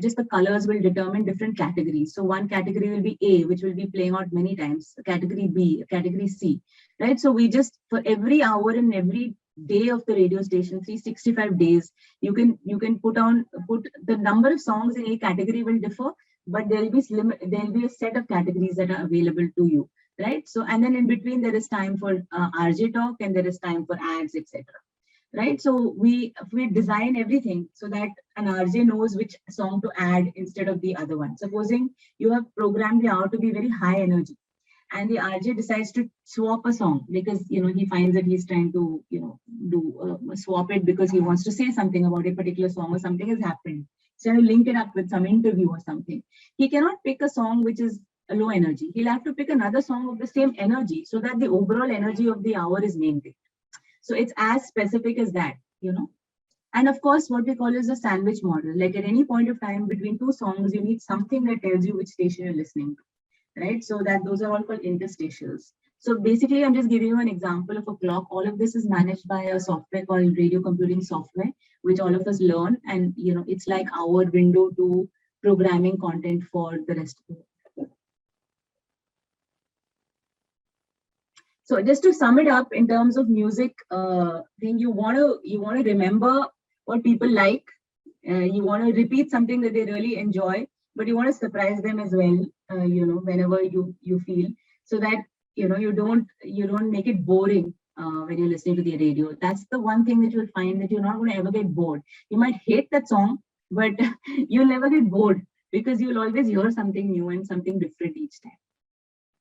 just the colors will determine different categories. So one category will be A, which will be playing out many times, category B, category C, right? So we just, for every hour and every day of the radio station, 365 days, you can put the number of songs in a category will differ, but there'll be a set of categories that are available to you. right? So, and then in between there is time for RJ talk, and there is time for ads, etc. Right? So we design everything so that an RJ knows which song to add instead of the other one. Supposing you have programmed the hour to be very high energy, and the RJ decides to swap a song because he finds that he's trying to do swap it because he wants to say something about a particular song, or something has happened. So you link it up with some interview or something. He cannot pick a song which is a low energy. He'll have to pick another song of the same energy so that the overall energy of the hour is maintained. So it's as specific as that. And of course, what we call is a sandwich model. Like at any point of time between two songs, you need something that tells you which station you're listening to, right? So that those are all called interstitials. So basically, I'm just giving you an example of a clock. All of this is managed by a software called radio computing software, which all of us learn. And, it's like our window to programming content for the rest of the world. So just to sum it up in terms of music, then you want to remember what people like. You want to repeat something that they really enjoy, but you want to surprise them as well. Whenever you feel, so that you don't make it boring when you're listening to the radio. That's the one thing that you'll find, that you're not going to ever get bored. You might hate that song, but you'll never get bored because you'll always hear something new and something different each time.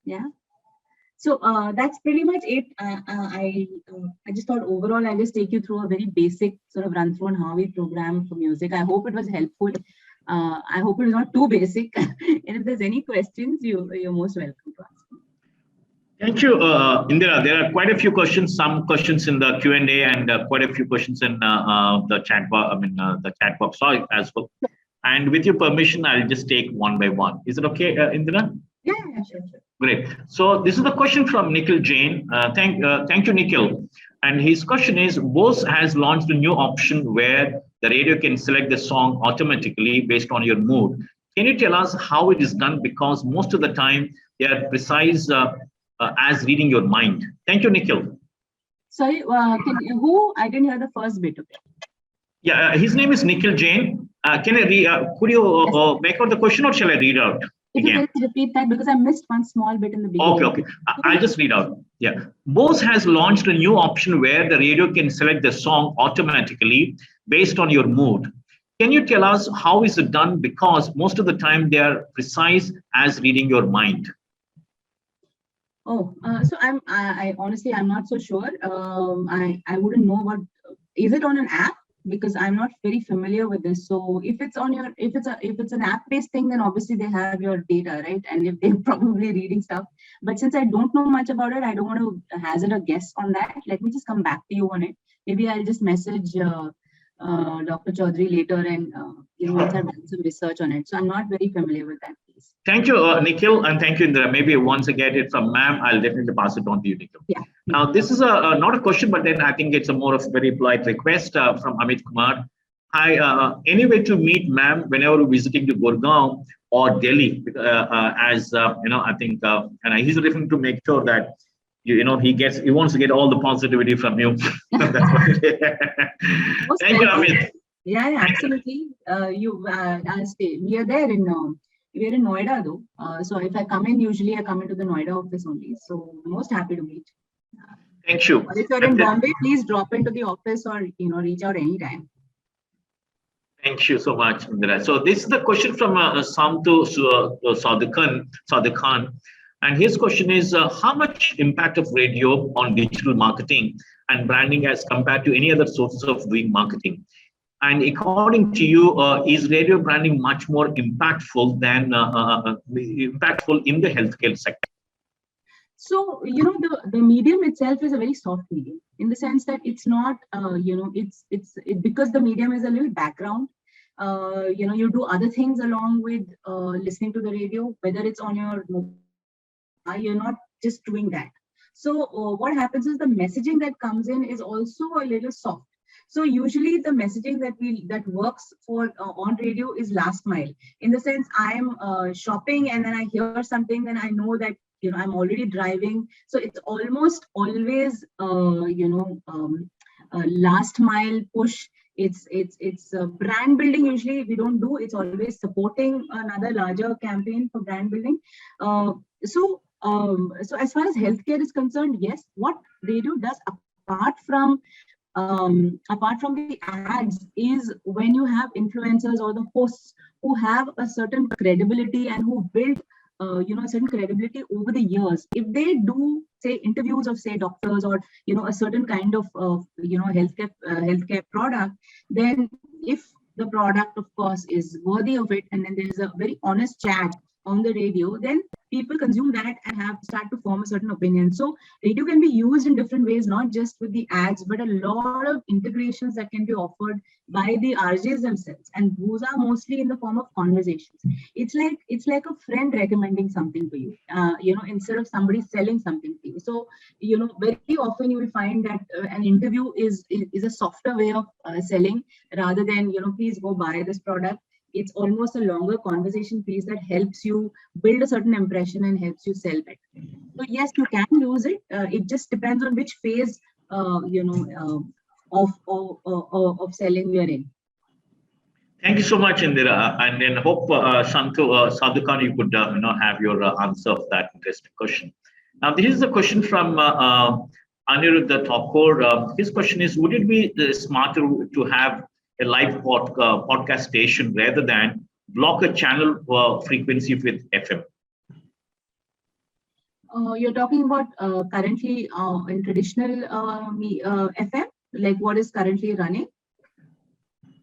Yeah. So that's pretty much it. I just thought overall I'll just take you through a very basic sort of run through on how we program for music. I hope it was helpful. I hope it was not too basic. And if there's any questions, you're most welcome to ask. Thank you, Indira. There are quite a few questions. Some questions in the Q&A, and quite a few questions in the chat box. The chat box as well. And with your permission, I'll just take one by one. Is it okay, Indira? Yeah, sure. Great. So this is the question from Nikhil Jain. Thank you, Nikhil. And his question is: Bose has launched a new option where the radio can select the song automatically based on your mood. Can you tell us how it is done? Because most of the time they are precise as reading your mind. Thank you, Nikhil. Sorry, who? I didn't hear the first bit of it. Yeah, his name is Nikhil Jain. Can I read? Could you make out the question, or shall I read out? If you can repeat that, because I missed one small bit in the beginning. Okay. I'll just read out. Yeah. Bose has launched a new option where the radio can select the song automatically based on your mood. Can you tell us how is it done? Because most of the time they are precise as reading your mind. So I honestly, I'm not so sure. I wouldn't know what, is it on an app? Because I'm not very familiar with this. So if it's an app-based thing, then obviously they have your data, right? And if they're probably reading stuff. But since I don't know much about it, I don't want to hazard a guess on that. Let me just come back to you on it. Maybe I'll just message Dr. Chaudhary later, and once I've done some research on it. So I'm not very familiar with that piece. Thank you, Nikhil, and thank you, Indira. Maybe once I get it from ma'am, I'll definitely pass it on to you, Nikhil. Yeah. Now, this is not a question, but then I think it's a more of a very polite request from Amit Kumar. Hi, any way to meet ma'am whenever visiting to Gurgaon or Delhi? I think, and he's referring to make sure that he wants to get all the positivity from you. That's what it is. Thank you, Amit. Yeah, absolutely. I'll stay. We are there we're in Noida though. So if I come in, usually I come into the Noida office only. So most happy to meet. Thank you. If you're in Bombay, please drop into the office, or reach out anytime. Thank you so much, Indira. So this is the question from Samtu Sadikan. And his question is, how much impact of radio on digital marketing and branding as compared to any other sources of doing marketing? And according to you, is radio branding much more impactful than impactful in the healthcare sector? So, the medium itself is a very soft medium, in the sense that it's not, because the medium is a little background. You do other things along with listening to the radio, whether it's on your mobile, you're not just doing that. So what happens is the messaging that comes in is also a little soft. So usually the messaging that works for on radio is last mile, in the sense I'm shopping and then I hear something, then I know that I'm already driving. So it's almost always last mile push. It's brand building. Usually we don't do. It's always supporting another larger campaign for brand building. So So as far as healthcare is concerned, yes, what radio does apart from the ads is when you have influencers or the hosts who have a certain credibility and who build certain credibility over the years. If they do say interviews of say doctors or a certain kind of healthcare product, then if the product of course is worthy of it, and then there's a very honest chat on the radio, then people consume that and have start to form a certain opinion. So radio can be used in different ways, not just with the ads, but a lot of integrations that can be offered by the RJs themselves, and those are mostly in the form of conversations. It's like a friend recommending something to you, instead of somebody selling something to you. So very often you will find that an interview is a softer way of selling, rather than please go buy this product. It's almost a longer conversation piece that helps you build a certain impression and helps you sell better. So yes, you can use it. It just depends on which phase, of selling we are in. Thank you so much, Indira, and then hope Sadhukan, you could have your answer of that interesting question. Now, this is a question from Aniruddha Thakur. His question is: would it be smarter to have a live podcast station rather than block a channel frequency with FM? You're talking about currently in traditional FM, like what is currently running?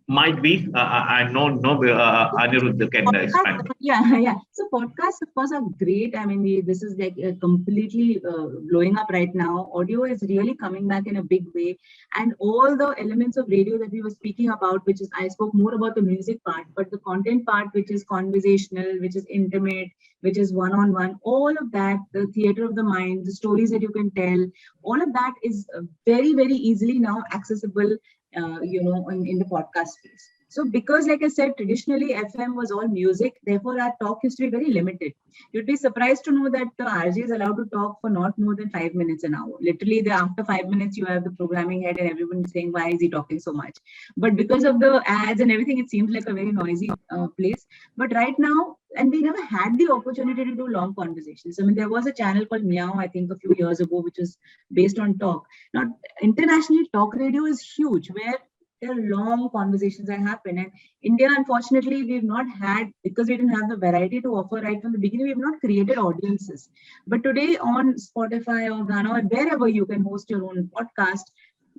Might be. I know Aniruddha can expand. Yeah. So podcasts, of course, are great. I mean, this is like completely blowing up right now. Audio is really coming back in a big way. And all the elements of radio that we were speaking about, which is, I spoke more about the music part, but the content part, which is conversational, which is intimate, which is one-on-one, all of that, the theater of the mind, the stories that you can tell, all of that is very, very easily now accessible in the podcast space. So because like I said, traditionally FM was all music, therefore our talk used to be very limited. You'd be surprised to know that the RJ is allowed to talk for not more than 5 minutes an hour. Literally, after 5 minutes, you have the programming head and everyone saying, why is he talking so much? But because of the ads and everything, it seems like a very noisy place. But right now, and we never had the opportunity to do long conversations. I mean, there was a channel called Meow, I think a few years ago, which was based on talk. Now, internationally, talk radio is huge, where there are long conversations that happen. And India, unfortunately, we've not had, because we didn't have the variety to offer right from the beginning, we've not created audiences. But today on Spotify or Ghana or wherever you can host your own podcast,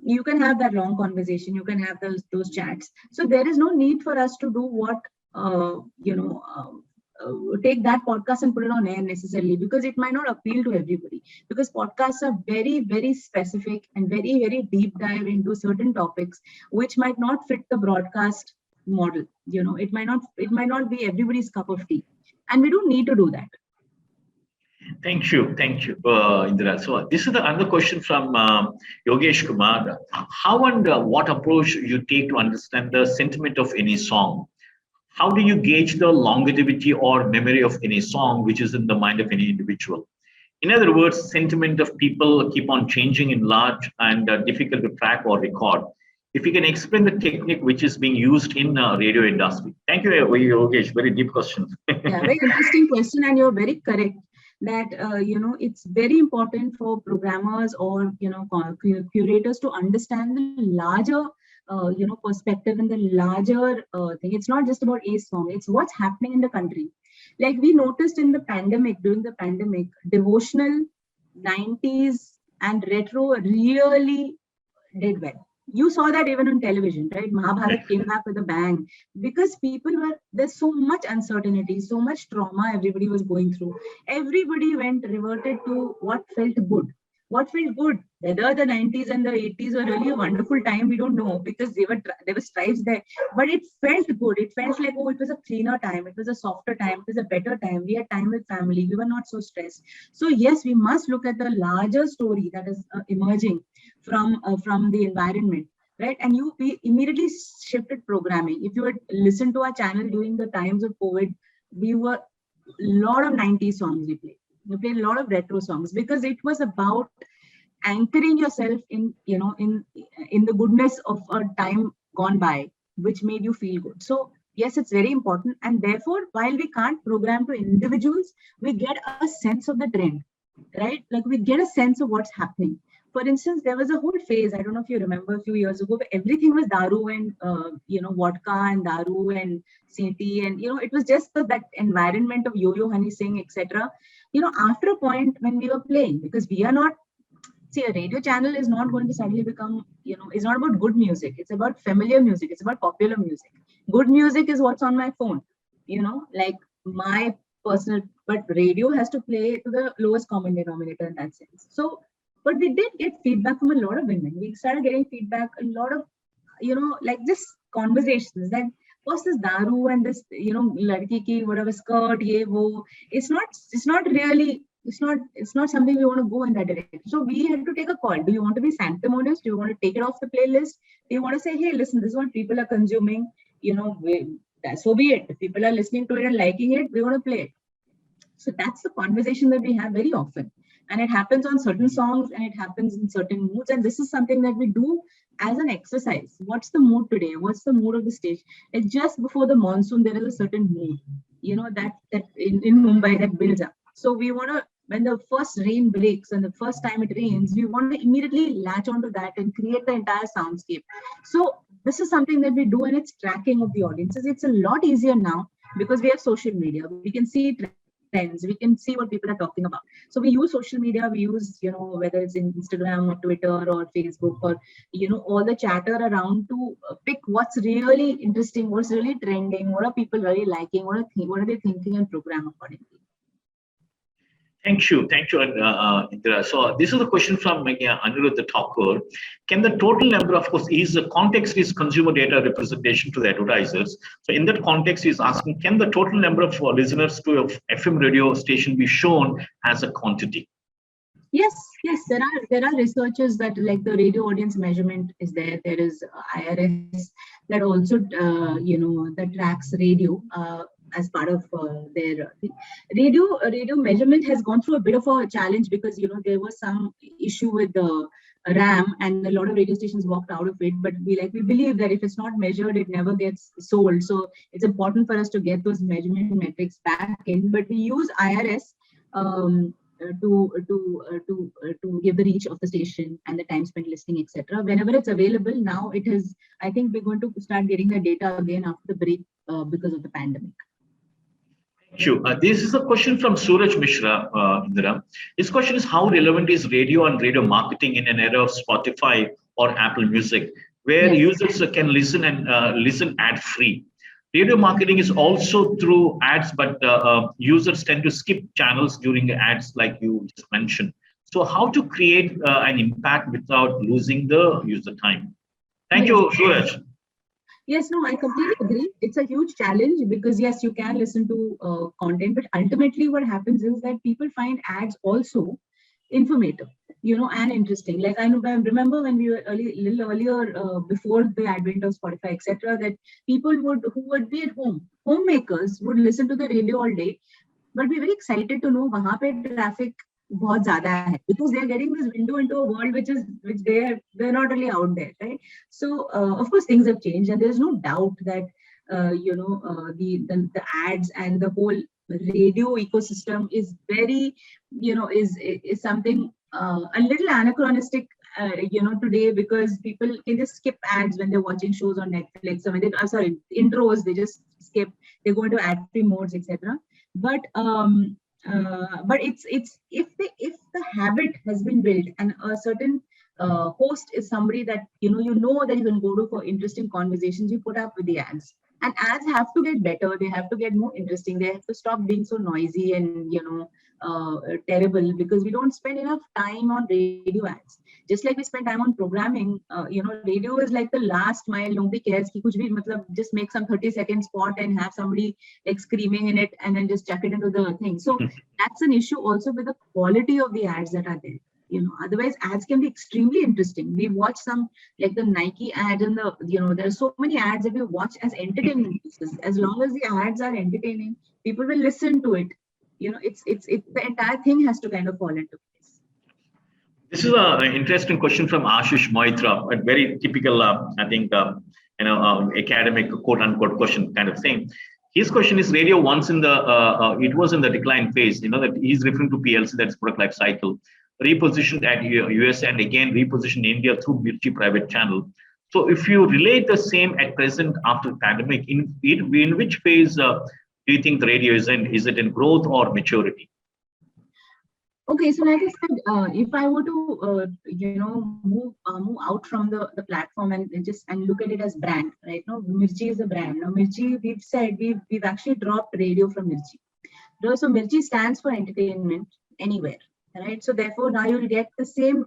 you can have that long conversation, you can have those chats. So there is no need for us to do what, take that podcast and put it on air necessarily, because it might not appeal to everybody, because podcasts are very, very specific and very, very deep dive into certain topics which might not fit the broadcast model. It might not be everybody's cup of tea, and we don't need to do that. Thank you, Indira. So this is another question from Yogesh Kumar. How and what approach you take to understand the sentiment of any song? How do you gauge the longevity or memory of any song which is in the mind of any individual? In other words, sentiment of people keep on changing in large and difficult to track or record. If you can explain the technique which is being used in radio industry. Thank you, Yogesh. Very deep question. Yeah, very interesting question, and you're very correct that it's very important for programmers or curators to understand the larger perspective and the larger thing. It's not just about a song, it's what's happening in the country. Like we noticed in the pandemic, during the pandemic, devotional 90s and retro really did well. You saw that even on television, right? Mahabharata came back with a bang, because there's so much uncertainty, so much trauma everybody was going through. Everybody reverted to what felt good. What felt good? Whether the 90s and the 80s were really a wonderful time, we don't know, because there were stripes there. But it felt good. It felt like, it was a cleaner time. It was a softer time. It was a better time. We had time with family. We were not so stressed. So yes, we must look at the larger story that is emerging from the environment, right? And we immediately shifted programming. If you had listened to our channel during the times of COVID, we were a lot of 90s songs we played. We played a lot of retro songs, because it was about anchoring yourself in the goodness of a time gone by, which made you feel good. So Yes, it's very important. And therefore, while we can't program to individuals, we get a sense of the trend, right? Like we get a sense of what's happening. For instance, there was a whole phase, I don't know if you remember a few years ago, where everything was daru and, vodka and daru and CT. And, it was just that environment of Yo-Yo Honey Singh, etc. After a point when we were playing, because we are not, see, a radio channel is not going to suddenly become, it's not about good music. It's about familiar music. It's about popular music. Good music is what's on my phone, like my personal, but radio has to play to the lowest common denominator in that sense. So, but we did get feedback from a lot of women. We started getting feedback, a lot of, like just conversations that what's this daru and this, ladki ki whatever skirt, ye wo. It's not really, it's not something we want to go in that direction. So we had to take a call. Do you want to be sanctimonious? Do you want to take it off the playlist? Do you want to say, hey, listen, this is what people are consuming, so be it. If people are listening to it and liking it, we want to play it. So that's the conversation that we have very often. And it happens on certain songs and it happens in certain moods. And this is something that we do as an exercise. What's the mood today? What's the mood of the stage? Like just before the monsoon, there is a certain mood, that in Mumbai that builds up. So we want to, when the first rain breaks and the first time it rains, we want to immediately latch onto that and create the entire soundscape. So this is something that we do, and it's tracking of the audiences. It's a lot easier now because we have social media. We can see trends, we can see what people are talking about. So we use social media, we use, whether it's in Instagram or Twitter or Facebook or, all the chatter around to pick what's really interesting, what's really trending, what are people really liking, what are they thinking, and program accordingly. Thank you, Indira. So this is a question from Aniruddha Thakur. Can the total number, of course, is the context is consumer data representation to the advertisers. So in that context, he's asking, can the total number of listeners to a FM radio station be shown as a quantity? Yes, there are researchers that, like, the radio audience measurement is there. There is IRS that also that tracks radio as part of their radio measurement has gone through a bit of a challenge because there was some issue with the RAM and a lot of radio stations walked out of it. But we believe that if it's not measured, it never gets sold. So it's important for us to get those measurement metrics back in. But we use IRS. To give the reach of the station and the time spent listening, etc. Whenever it's available now, I think we're going to start getting the data again after the break because of the pandemic. Thank you. This is a question from Suraj Mishra, Indira. His question is, how relevant is radio and radio marketing in an era of Spotify or Apple Music, where users can listen and listen ad-free? Radio marketing is also through ads, but users tend to skip channels during the ads, like you just mentioned. So how to create an impact without losing the user time? Thank you, Suraj. Yes, no, I completely agree. It's a huge challenge because, yes, you can listen to content, but ultimately what happens is that people find ads also informative, and interesting. Like I remember when we were little earlier, before the advent of Spotify, etc., that people who would be at home, homemakers would listen to the radio all day, but be very excited to know वहाँ पे traffic बहुत ज़्यादा है, because they're getting this window into a world which they're not really out there, right? So of course things have changed, and there's no doubt that the ads and the whole radio ecosystem is very, is something a little anachronistic, today, because people can just skip ads when they're watching shows on Netflix. I mean, intros, they just skip, they go into ad-free modes, etc. But it's if the habit has been built, and a certain host is somebody that that you can go to for interesting conversations, you put up with the ads. And ads have to get better, they have to get more interesting, they have to stop being so noisy and terrible, because we don't spend enough time on radio ads. Just like we spend time on programming, radio is like the last mile. Nobody cares ki kuch bhi, matlab, just make some 30-second spot and have somebody like screaming in it and then just chuck it into the thing. So that's an issue also with the quality of the ads that are there. Otherwise ads can be extremely interesting. We watch some, like the Nike ad, and there are so many ads that we watch as entertainment pieces. As long as the ads are entertaining, people will listen to it. It's the entire thing has to kind of fall into place. This is an interesting question from Ashish Moitra, a very typical, I think, academic quote unquote question kind of thing. His question is radio once in the it was in the decline phase. That he's referring to PLC, that's product life cycle, repositioned at US and again repositioned India through Mirchi private channel. So if you relate the same at present after pandemic, in which phase do you think the radio is in? Is it in growth or maturity? Okay, so like I said, if I were to move out from the platform and look at it as brand, right? Now Mirchi is a brand. Now Mirchi, we've said we've actually dropped radio from Mirchi. So Mirchi stands for entertainment anywhere, right? So therefore now you'll get the same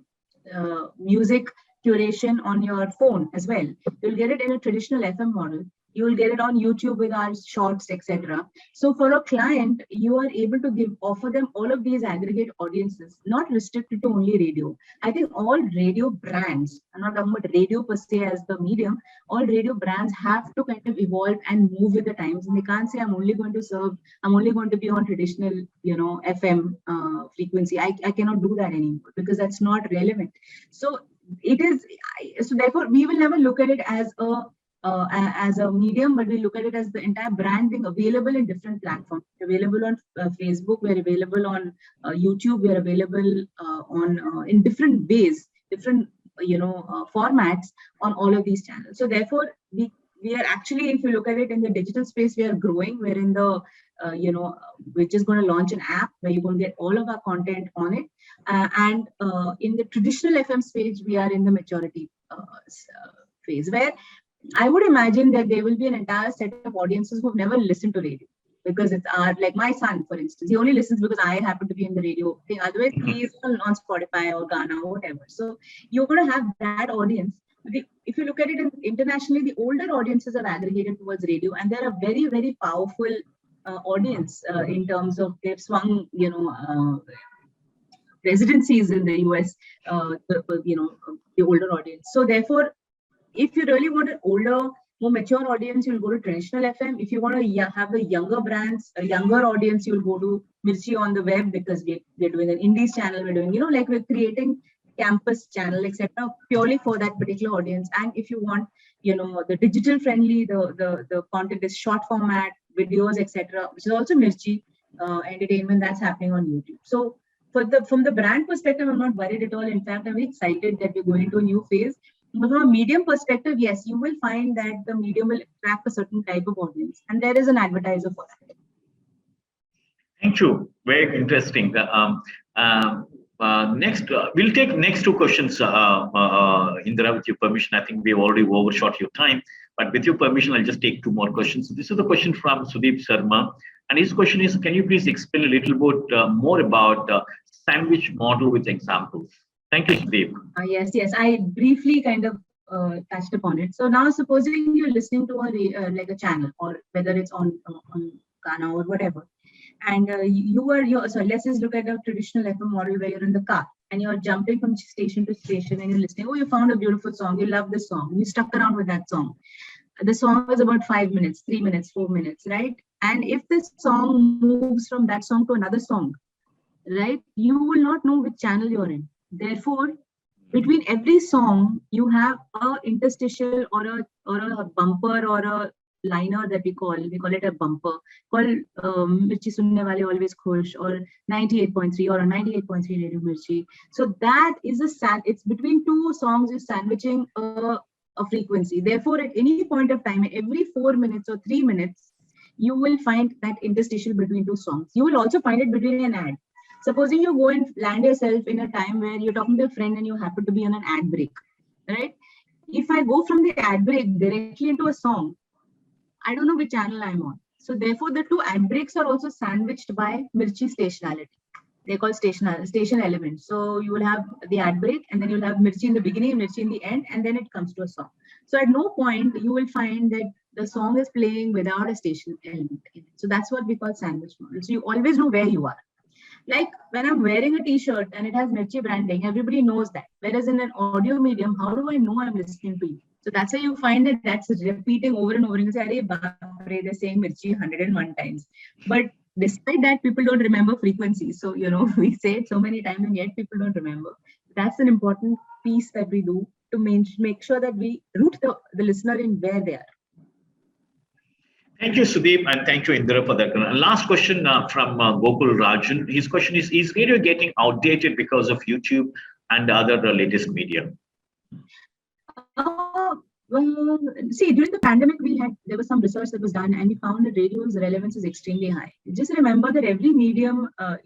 music curation on your phone as well. You'll get it in a traditional FM model. You will get it on YouTube with our shorts, etc. So for a client, you are able to offer them all of these aggregate audiences, not restricted to only radio. I think all radio brands, I'm not talking about radio per se as the medium, all radio brands have to kind of evolve and move with the times. And they can't say, I'm only going to be on traditional, FM frequency. I cannot do that anymore because that's not relevant. So therefore we will never look at it as a medium, but we look at it as the entire brand being available in different platforms. Available on Facebook, we're available on YouTube, we're available in different ways, different formats on all of these channels. So therefore, we are actually, if you look at it in the digital space, we are growing. We're in the we're just going to launch an app where you're going to get all of our content on it. And in the traditional FM space, we are in the maturity phase where I would imagine that there will be an entire set of audiences who've never listened to radio because it's like my son, for instance, he only listens because I happen to be in the radio thing. Otherwise, he's on Spotify or Ghana or whatever. So you're going to have that audience. If you look at it internationally, the older audiences are aggregated towards radio, and they're a very, very powerful audience in terms of they've swung, residencies in the US, the older audience. So therefore, if you really want an older, more mature audience, you'll go to traditional FM. If you want to have the younger brands, a younger audience, you'll go to Mirchi on the web because we're doing an indies channel. We're doing, we're creating campus channel, etc., purely for that particular audience. And if you want, the digital friendly, the content is short format, videos, etc., which is also Mirchi entertainment that's happening on YouTube. So from the brand perspective, I'm not worried at all. In fact, I'm very excited that we're going into a new phase. But from a medium perspective, yes, you will find that the medium will attract a certain type of audience, and there is an advertiser for that. Thank you. Very interesting. Next, we'll take next two questions, Indira, with your permission. I think we've already overshot your time, but with your permission, I'll just take two more questions. So this is a question from Sudeep Sharma, and his question is, can you please explain a little bit more about sandwich model with examples? Thank you, Sudeep. Yes. I briefly kind of touched upon it. So now, supposing you're listening to a channel, or whether it's on Ghana or whatever, and so let's just look at a traditional FM model where you're in the car and you're jumping from station to station and you're listening. Oh, you found a beautiful song. You love this song. You stuck around with that song. The song is about 5 minutes, 3 minutes, 4 minutes, right? And if this song moves from that song to another song, right, you will not know which channel you're in. Therefore, between every song, you have a interstitial or a bumper or a liner that we call it a bumper called Mirchi Sunne Wale Always Khush or 98.3 or a 98.3 Radio Mirchi. So that is it's between two songs, you're sandwiching a frequency. Therefore, at any point of time, every 4 minutes or 3 minutes, you will find that interstitial between two songs. You will also find it between an ad. Supposing you go and land yourself in a time where you're talking to a friend and you happen to be on an ad break, right? If I go from the ad break directly into a song, I don't know which channel I'm on. So therefore, the two ad breaks are also sandwiched by Mirchi stationality. They're called station elements. So you will have the ad break and then you'll have Mirchi in the beginning, Mirchi in the end, and then it comes to a song. So at no point you will find that the song is playing without a station element in it. So that's what we call sandwich model. So you always know where you are. Like when I'm wearing a t-shirt and it has Mirchi branding, everybody knows that. Whereas in an audio medium, how do I know I'm listening to you? So that's why you find that that's repeating over and over again. They're saying Mirchi 101 times. But despite that, people don't remember frequencies. So, we say it so many times and yet people don't remember. That's an important piece that we do to make sure that we root the listener in where they are. Thank you, Sudeep, and thank you, Indira, for that. Last question from Gokul Rajan. His question is radio getting outdated because of YouTube and other latest media? Well, see, during the pandemic, there was some research that was done, and we found that radio's relevance is extremely high. Just remember that every medium, has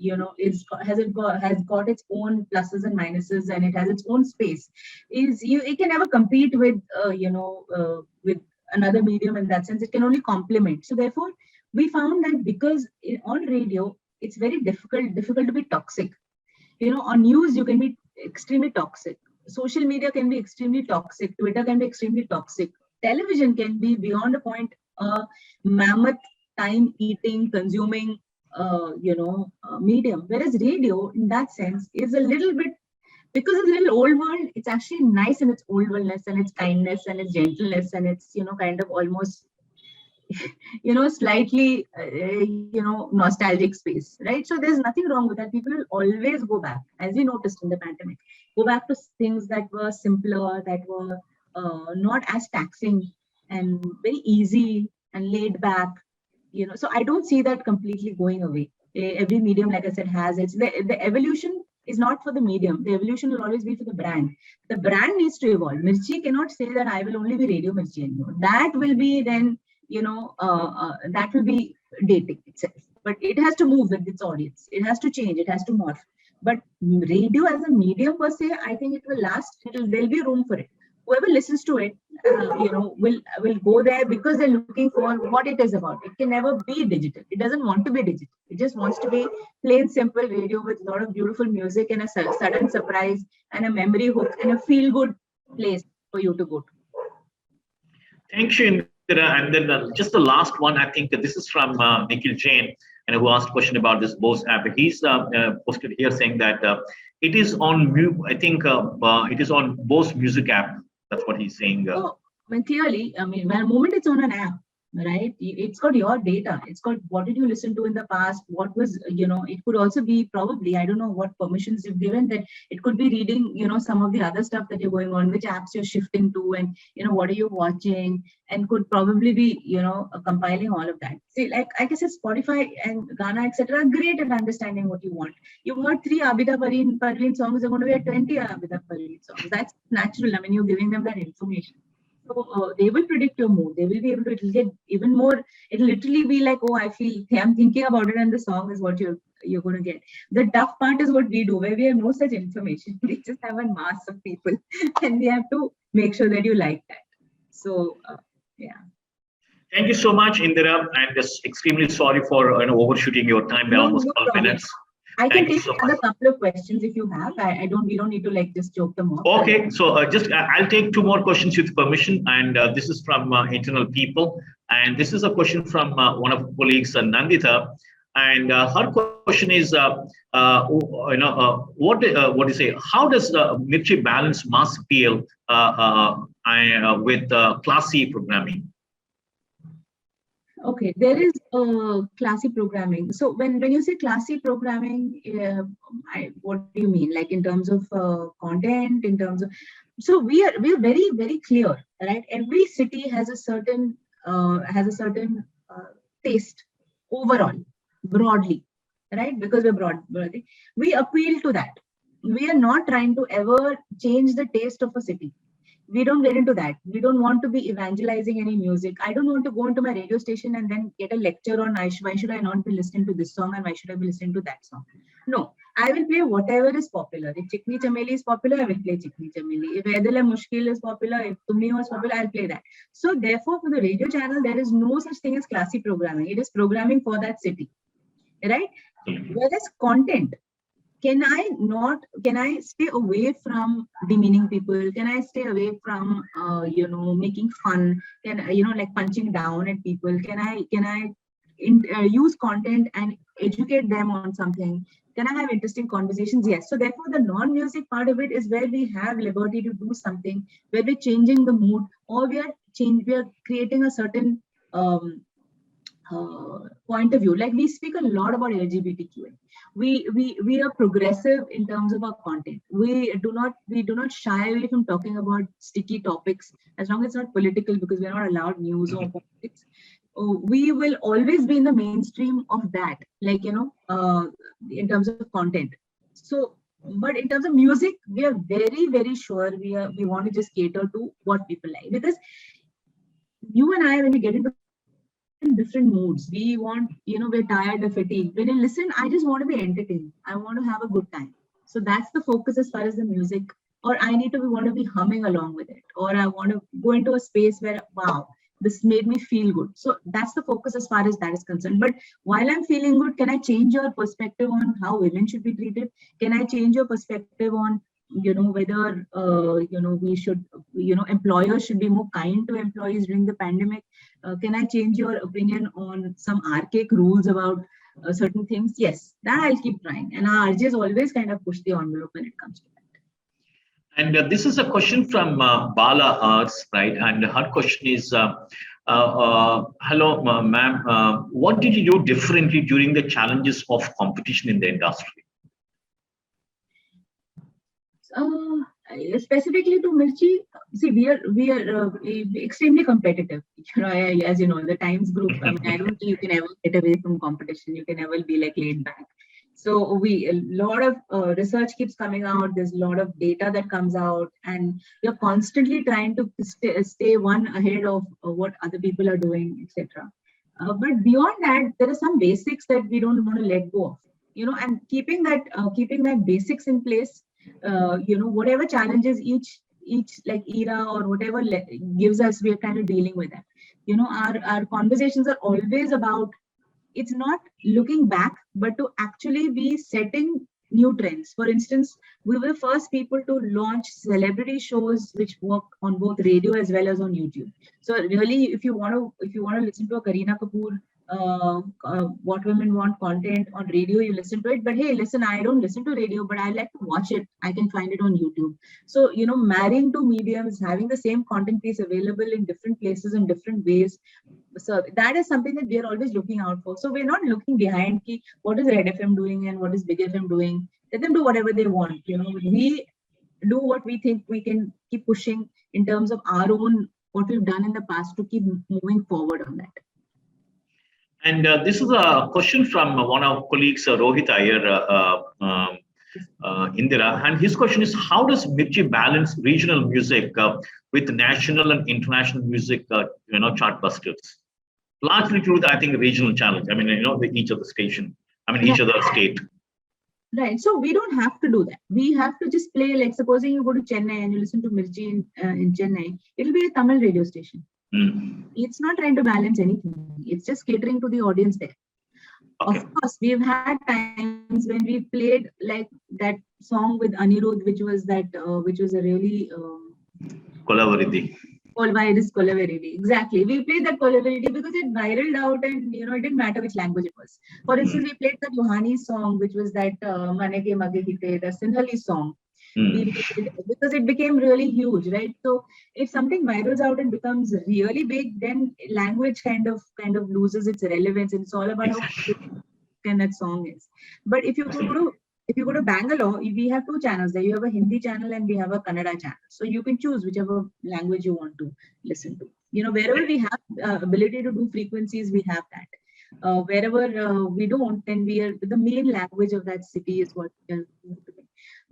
got its own pluses and minuses, and it has its own space. It can never compete with with another medium in that sense. It can only complement. So therefore, we found that because on radio, it's very difficult to be toxic. On news, you can be extremely toxic. Social media can be extremely toxic. Twitter can be extremely toxic. Television can be beyond a point mammoth time eating, consuming, medium. Whereas radio, in that sense, is a little bit, because it's a little old world. It's actually nice in its old worldness and its kindness and its gentleness and its kind of almost slightly nostalgic space, right? So there's nothing wrong with that. People will always go back, as we noticed in the pandemic, go back to things that were simpler, that were not as taxing and very easy and laid back. So I don't see that completely going away. Every medium, like I said, has its the evolution is not for the medium. The evolution will always be for the brand. The brand needs to evolve. Mirchi cannot say that I will only be Radio Mirchi anymore. That will be then that will be dating itself. But it has to move with its audience. It has to change. It has to morph. But radio as a medium per se, I think it will last. There'll be room for it. Whoever listens to it, will go there because they're looking for what it is about. It can never be digital. It doesn't want to be digital. It just wants to be plain simple radio with a lot of beautiful music and a sudden surprise and a memory hook and a feel-good place for you to go to. Thank you, Indira. And then just the last one, I think this is from Nikhil Jain, and who asked a question about this Bose app. He's posted here saying that it is on it is on Bose Music app. That's what he's saying. Clearly, the moment it's on an app, right? It's got your data. It's got what did you listen to in the past? What was, it could also be probably, I don't know what permissions you've given, that it could be reading, some of the other stuff that you're going on, which apps you're shifting to, and, what are you watching, and could probably be, compiling all of that. See, like I guess Spotify and Ghana, etc., are great at understanding what you want. You want 3 Abida Parveen songs, they're going to be at 20 Abida Parveen songs. That's natural. You're giving them that information. So they will predict your mood. They will be able to, it'll get even more, it'll literally be like, oh, I'm thinking about it, and the song is what you're going to get. The tough part is what we do, where we have no such information. We just have a mass of people and we have to make sure that you like that. So, yeah. Thank you so much, Indira. I'm just extremely sorry for overshooting your time by almost 12 minutes. I can take another couple of questions if you have. We don't need to just joke them off. Okay, so I'll take 2 more questions with permission, and this is from Internal People, and this is a question from one of colleagues, Nandita, and her question is, what do you say? How does Mirchi balance mass appeal with classy programming? Okay, there is classy programming. So when you say classy programming, what do you mean? Like in terms of content, in terms of, so we are very, very clear, right? Every city has a certain taste overall, broadly, right? Because we're broadly, we appeal to that. We are not trying to ever change the taste of a city. We don't get into that. We don't want to be evangelizing any music. I don't want to go into my radio station and then get a lecture on why should I not be listening to this song and why should I be listening to that song. No, I will play whatever is popular. If Chikni Chameli is popular, I will play Chikni Chameli. If Edala Muscily is popular, if Tumni was popular, I'll play that. So therefore, for the radio channel, there is no such thing as classy programming. It is programming for that city, right? Whereas content, can I stay away from demeaning people? Can I stay away from, making fun? Like punching down at people? Can I use content and educate them on something? Can I have interesting conversations? Yes. So therefore, the non-music part of it is where we have liberty to do something, where we're changing the mood, or we are creating a certain, point of view. Like we speak a lot about LGBTQA. We are progressive in terms of our content. We do not shy away from talking about sticky topics as long as it's not political, because we're not allowed news or politics. We will always be in the mainstream of that, like, in terms of content. So, but in terms of music, we are very, very sure we want to just cater to what people like, because you and I, when we get into different moods, we want, we're tired or fatigued. When you listen, I just want to be entertained. I want to have a good time. So that's the focus as far as the music, or I want to be humming along with it, or I want to go into a space where, wow, this made me feel good. So that's the focus as far as that is concerned. But while I'm feeling good, can I change your perspective on how women should be treated? Can I change your perspective on, whether, we should, employers should be more kind to employees during the pandemic? Can I change your opinion on some archaic rules about certain things? Yes, that I'll keep trying. And our RJs always kind of push the envelope when it comes to that. And this is a question from Bala Arts, right? And her question is, hello, ma'am, what did you do differently during the challenges of competition in the industry? Specifically to Mirchi, see, we are extremely competitive. As you know, the Times Group. I mean, I don't think you can ever get away from competition. You can never be like laid back. So a lot of research keeps coming out. There's a lot of data that comes out, and you're constantly trying to stay one ahead of what other people are doing, etc. But beyond that, there are some basics that we don't want to let go of. And keeping that basics in place. Whatever challenges each like era or whatever gives us, we are kind of dealing with that. Our conversations are always about, it's not looking back, but to actually be setting new trends. For instance, we were the first people to launch celebrity shows which work on both radio as well as on YouTube. So really, if you want to listen to a Kareena Kapoor, What Women Want content on radio, you listen to it. But hey, listen, I don't listen to radio, but I like to watch it. I can find it on YouTube. So, marrying two mediums, having the same content piece available in different places in different ways. So that is something that we are always looking out for. So we're not looking behind what is Red FM doing and what is Big FM doing. Let them do whatever they want. We do what we think we can keep pushing in terms of our own, what we've done in the past, to keep moving forward on that. And this is a question from one of colleagues, Rohit Iyer, Indira, and his question is, how does Mirchi balance regional music with national and international music, chartbusters? Largely through the, I think, regional challenge. I mean, each of the station. I mean, each of the state. Right. So we don't have to do that. We have to just play, like, supposing you go to Chennai and you listen to Mirchi in Chennai, it'll be a Tamil radio station. It's not trying to balance anything. It's just catering to the audience there. Okay. Of course, we've had times when we played like that song with Anirudh, which was a really Kolavaridi. Kolavaridi. Exactly. We played that Kolavaridi because it viraled out, and it didn't matter which language it was. For instance, we played the Lohani song, which was that Manege Mage Hite, the Sinhali song. Because it became really huge, right? So if something virals out and becomes really big, then language kind of loses its relevance, and it's all about how good that song is. But if you go to Bangalore, we have two channels there. You have a Hindi channel and we have a Kannada channel. So you can choose whichever language you want to listen to. Wherever we have ability to do frequencies, we have that. Wherever we don't, then the main language of that city is what we are doing.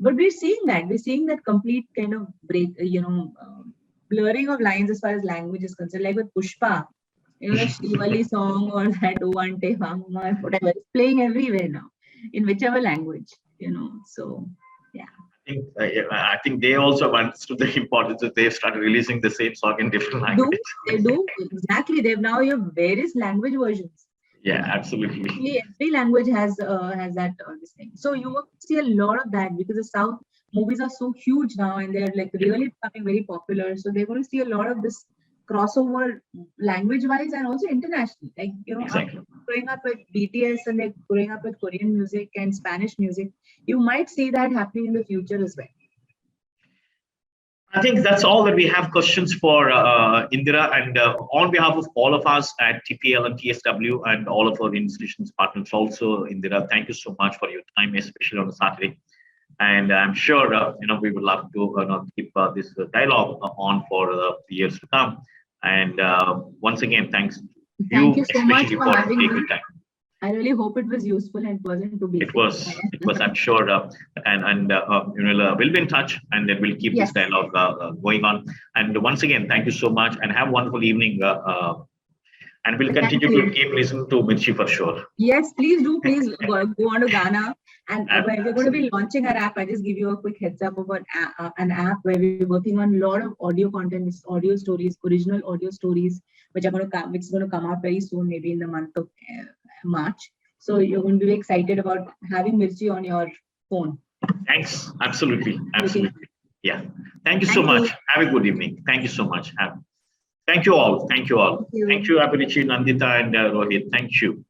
But we're seeing that complete kind of break, blurring of lines as far as language is concerned. Like with Pushpa, the Shivali song or that Ante Mama, whatever, it's playing everywhere now, in whichever language, So, yeah. I think they also understood the importance that they've started releasing the same song in different languages. They do, exactly. You have various language versions. Yeah, absolutely. Every language has that this thing. So you will see a lot of that because the South movies are so huge now, and they're like really becoming very popular. So they're going to see a lot of this crossover language-wise and also internationally. Like exactly. Growing up with BTS and like growing up with Korean music and Spanish music, you might see that happening in the future as well. I think that's all that we have questions for Indira, and on behalf of all of us at TPL and TSW and all of our institutions partners also, Indira, thank you so much for your time, especially on a Saturday. And I'm sure we would love to keep this dialogue on for the years to come. And once again, thanks to Thank you so much especially for for having taking me. time. I really hope it was useful and wasn't too basic. It was. I'm sure, we'll be in touch, and then we'll keep this dialogue going on. And once again, thank you so much, and have a wonderful evening. And we'll continue to keep listening to Mirchi for sure. Yes, please do. Please go on to Ghana. And when we're going to be launching our app, I just give you a quick heads up about an app where we're working on a lot of audio content, audio stories, original audio stories, which is going to come out very soon, maybe in the month of March. So you're going to be excited about having Mirchi on your phone. Thanks. Absolutely. Yeah. Thank you so much. Have a good evening. Thank you so much. Thank you all. Thank you all. Thank you, Abhirichi, Nandita, and Rohit. Thank you.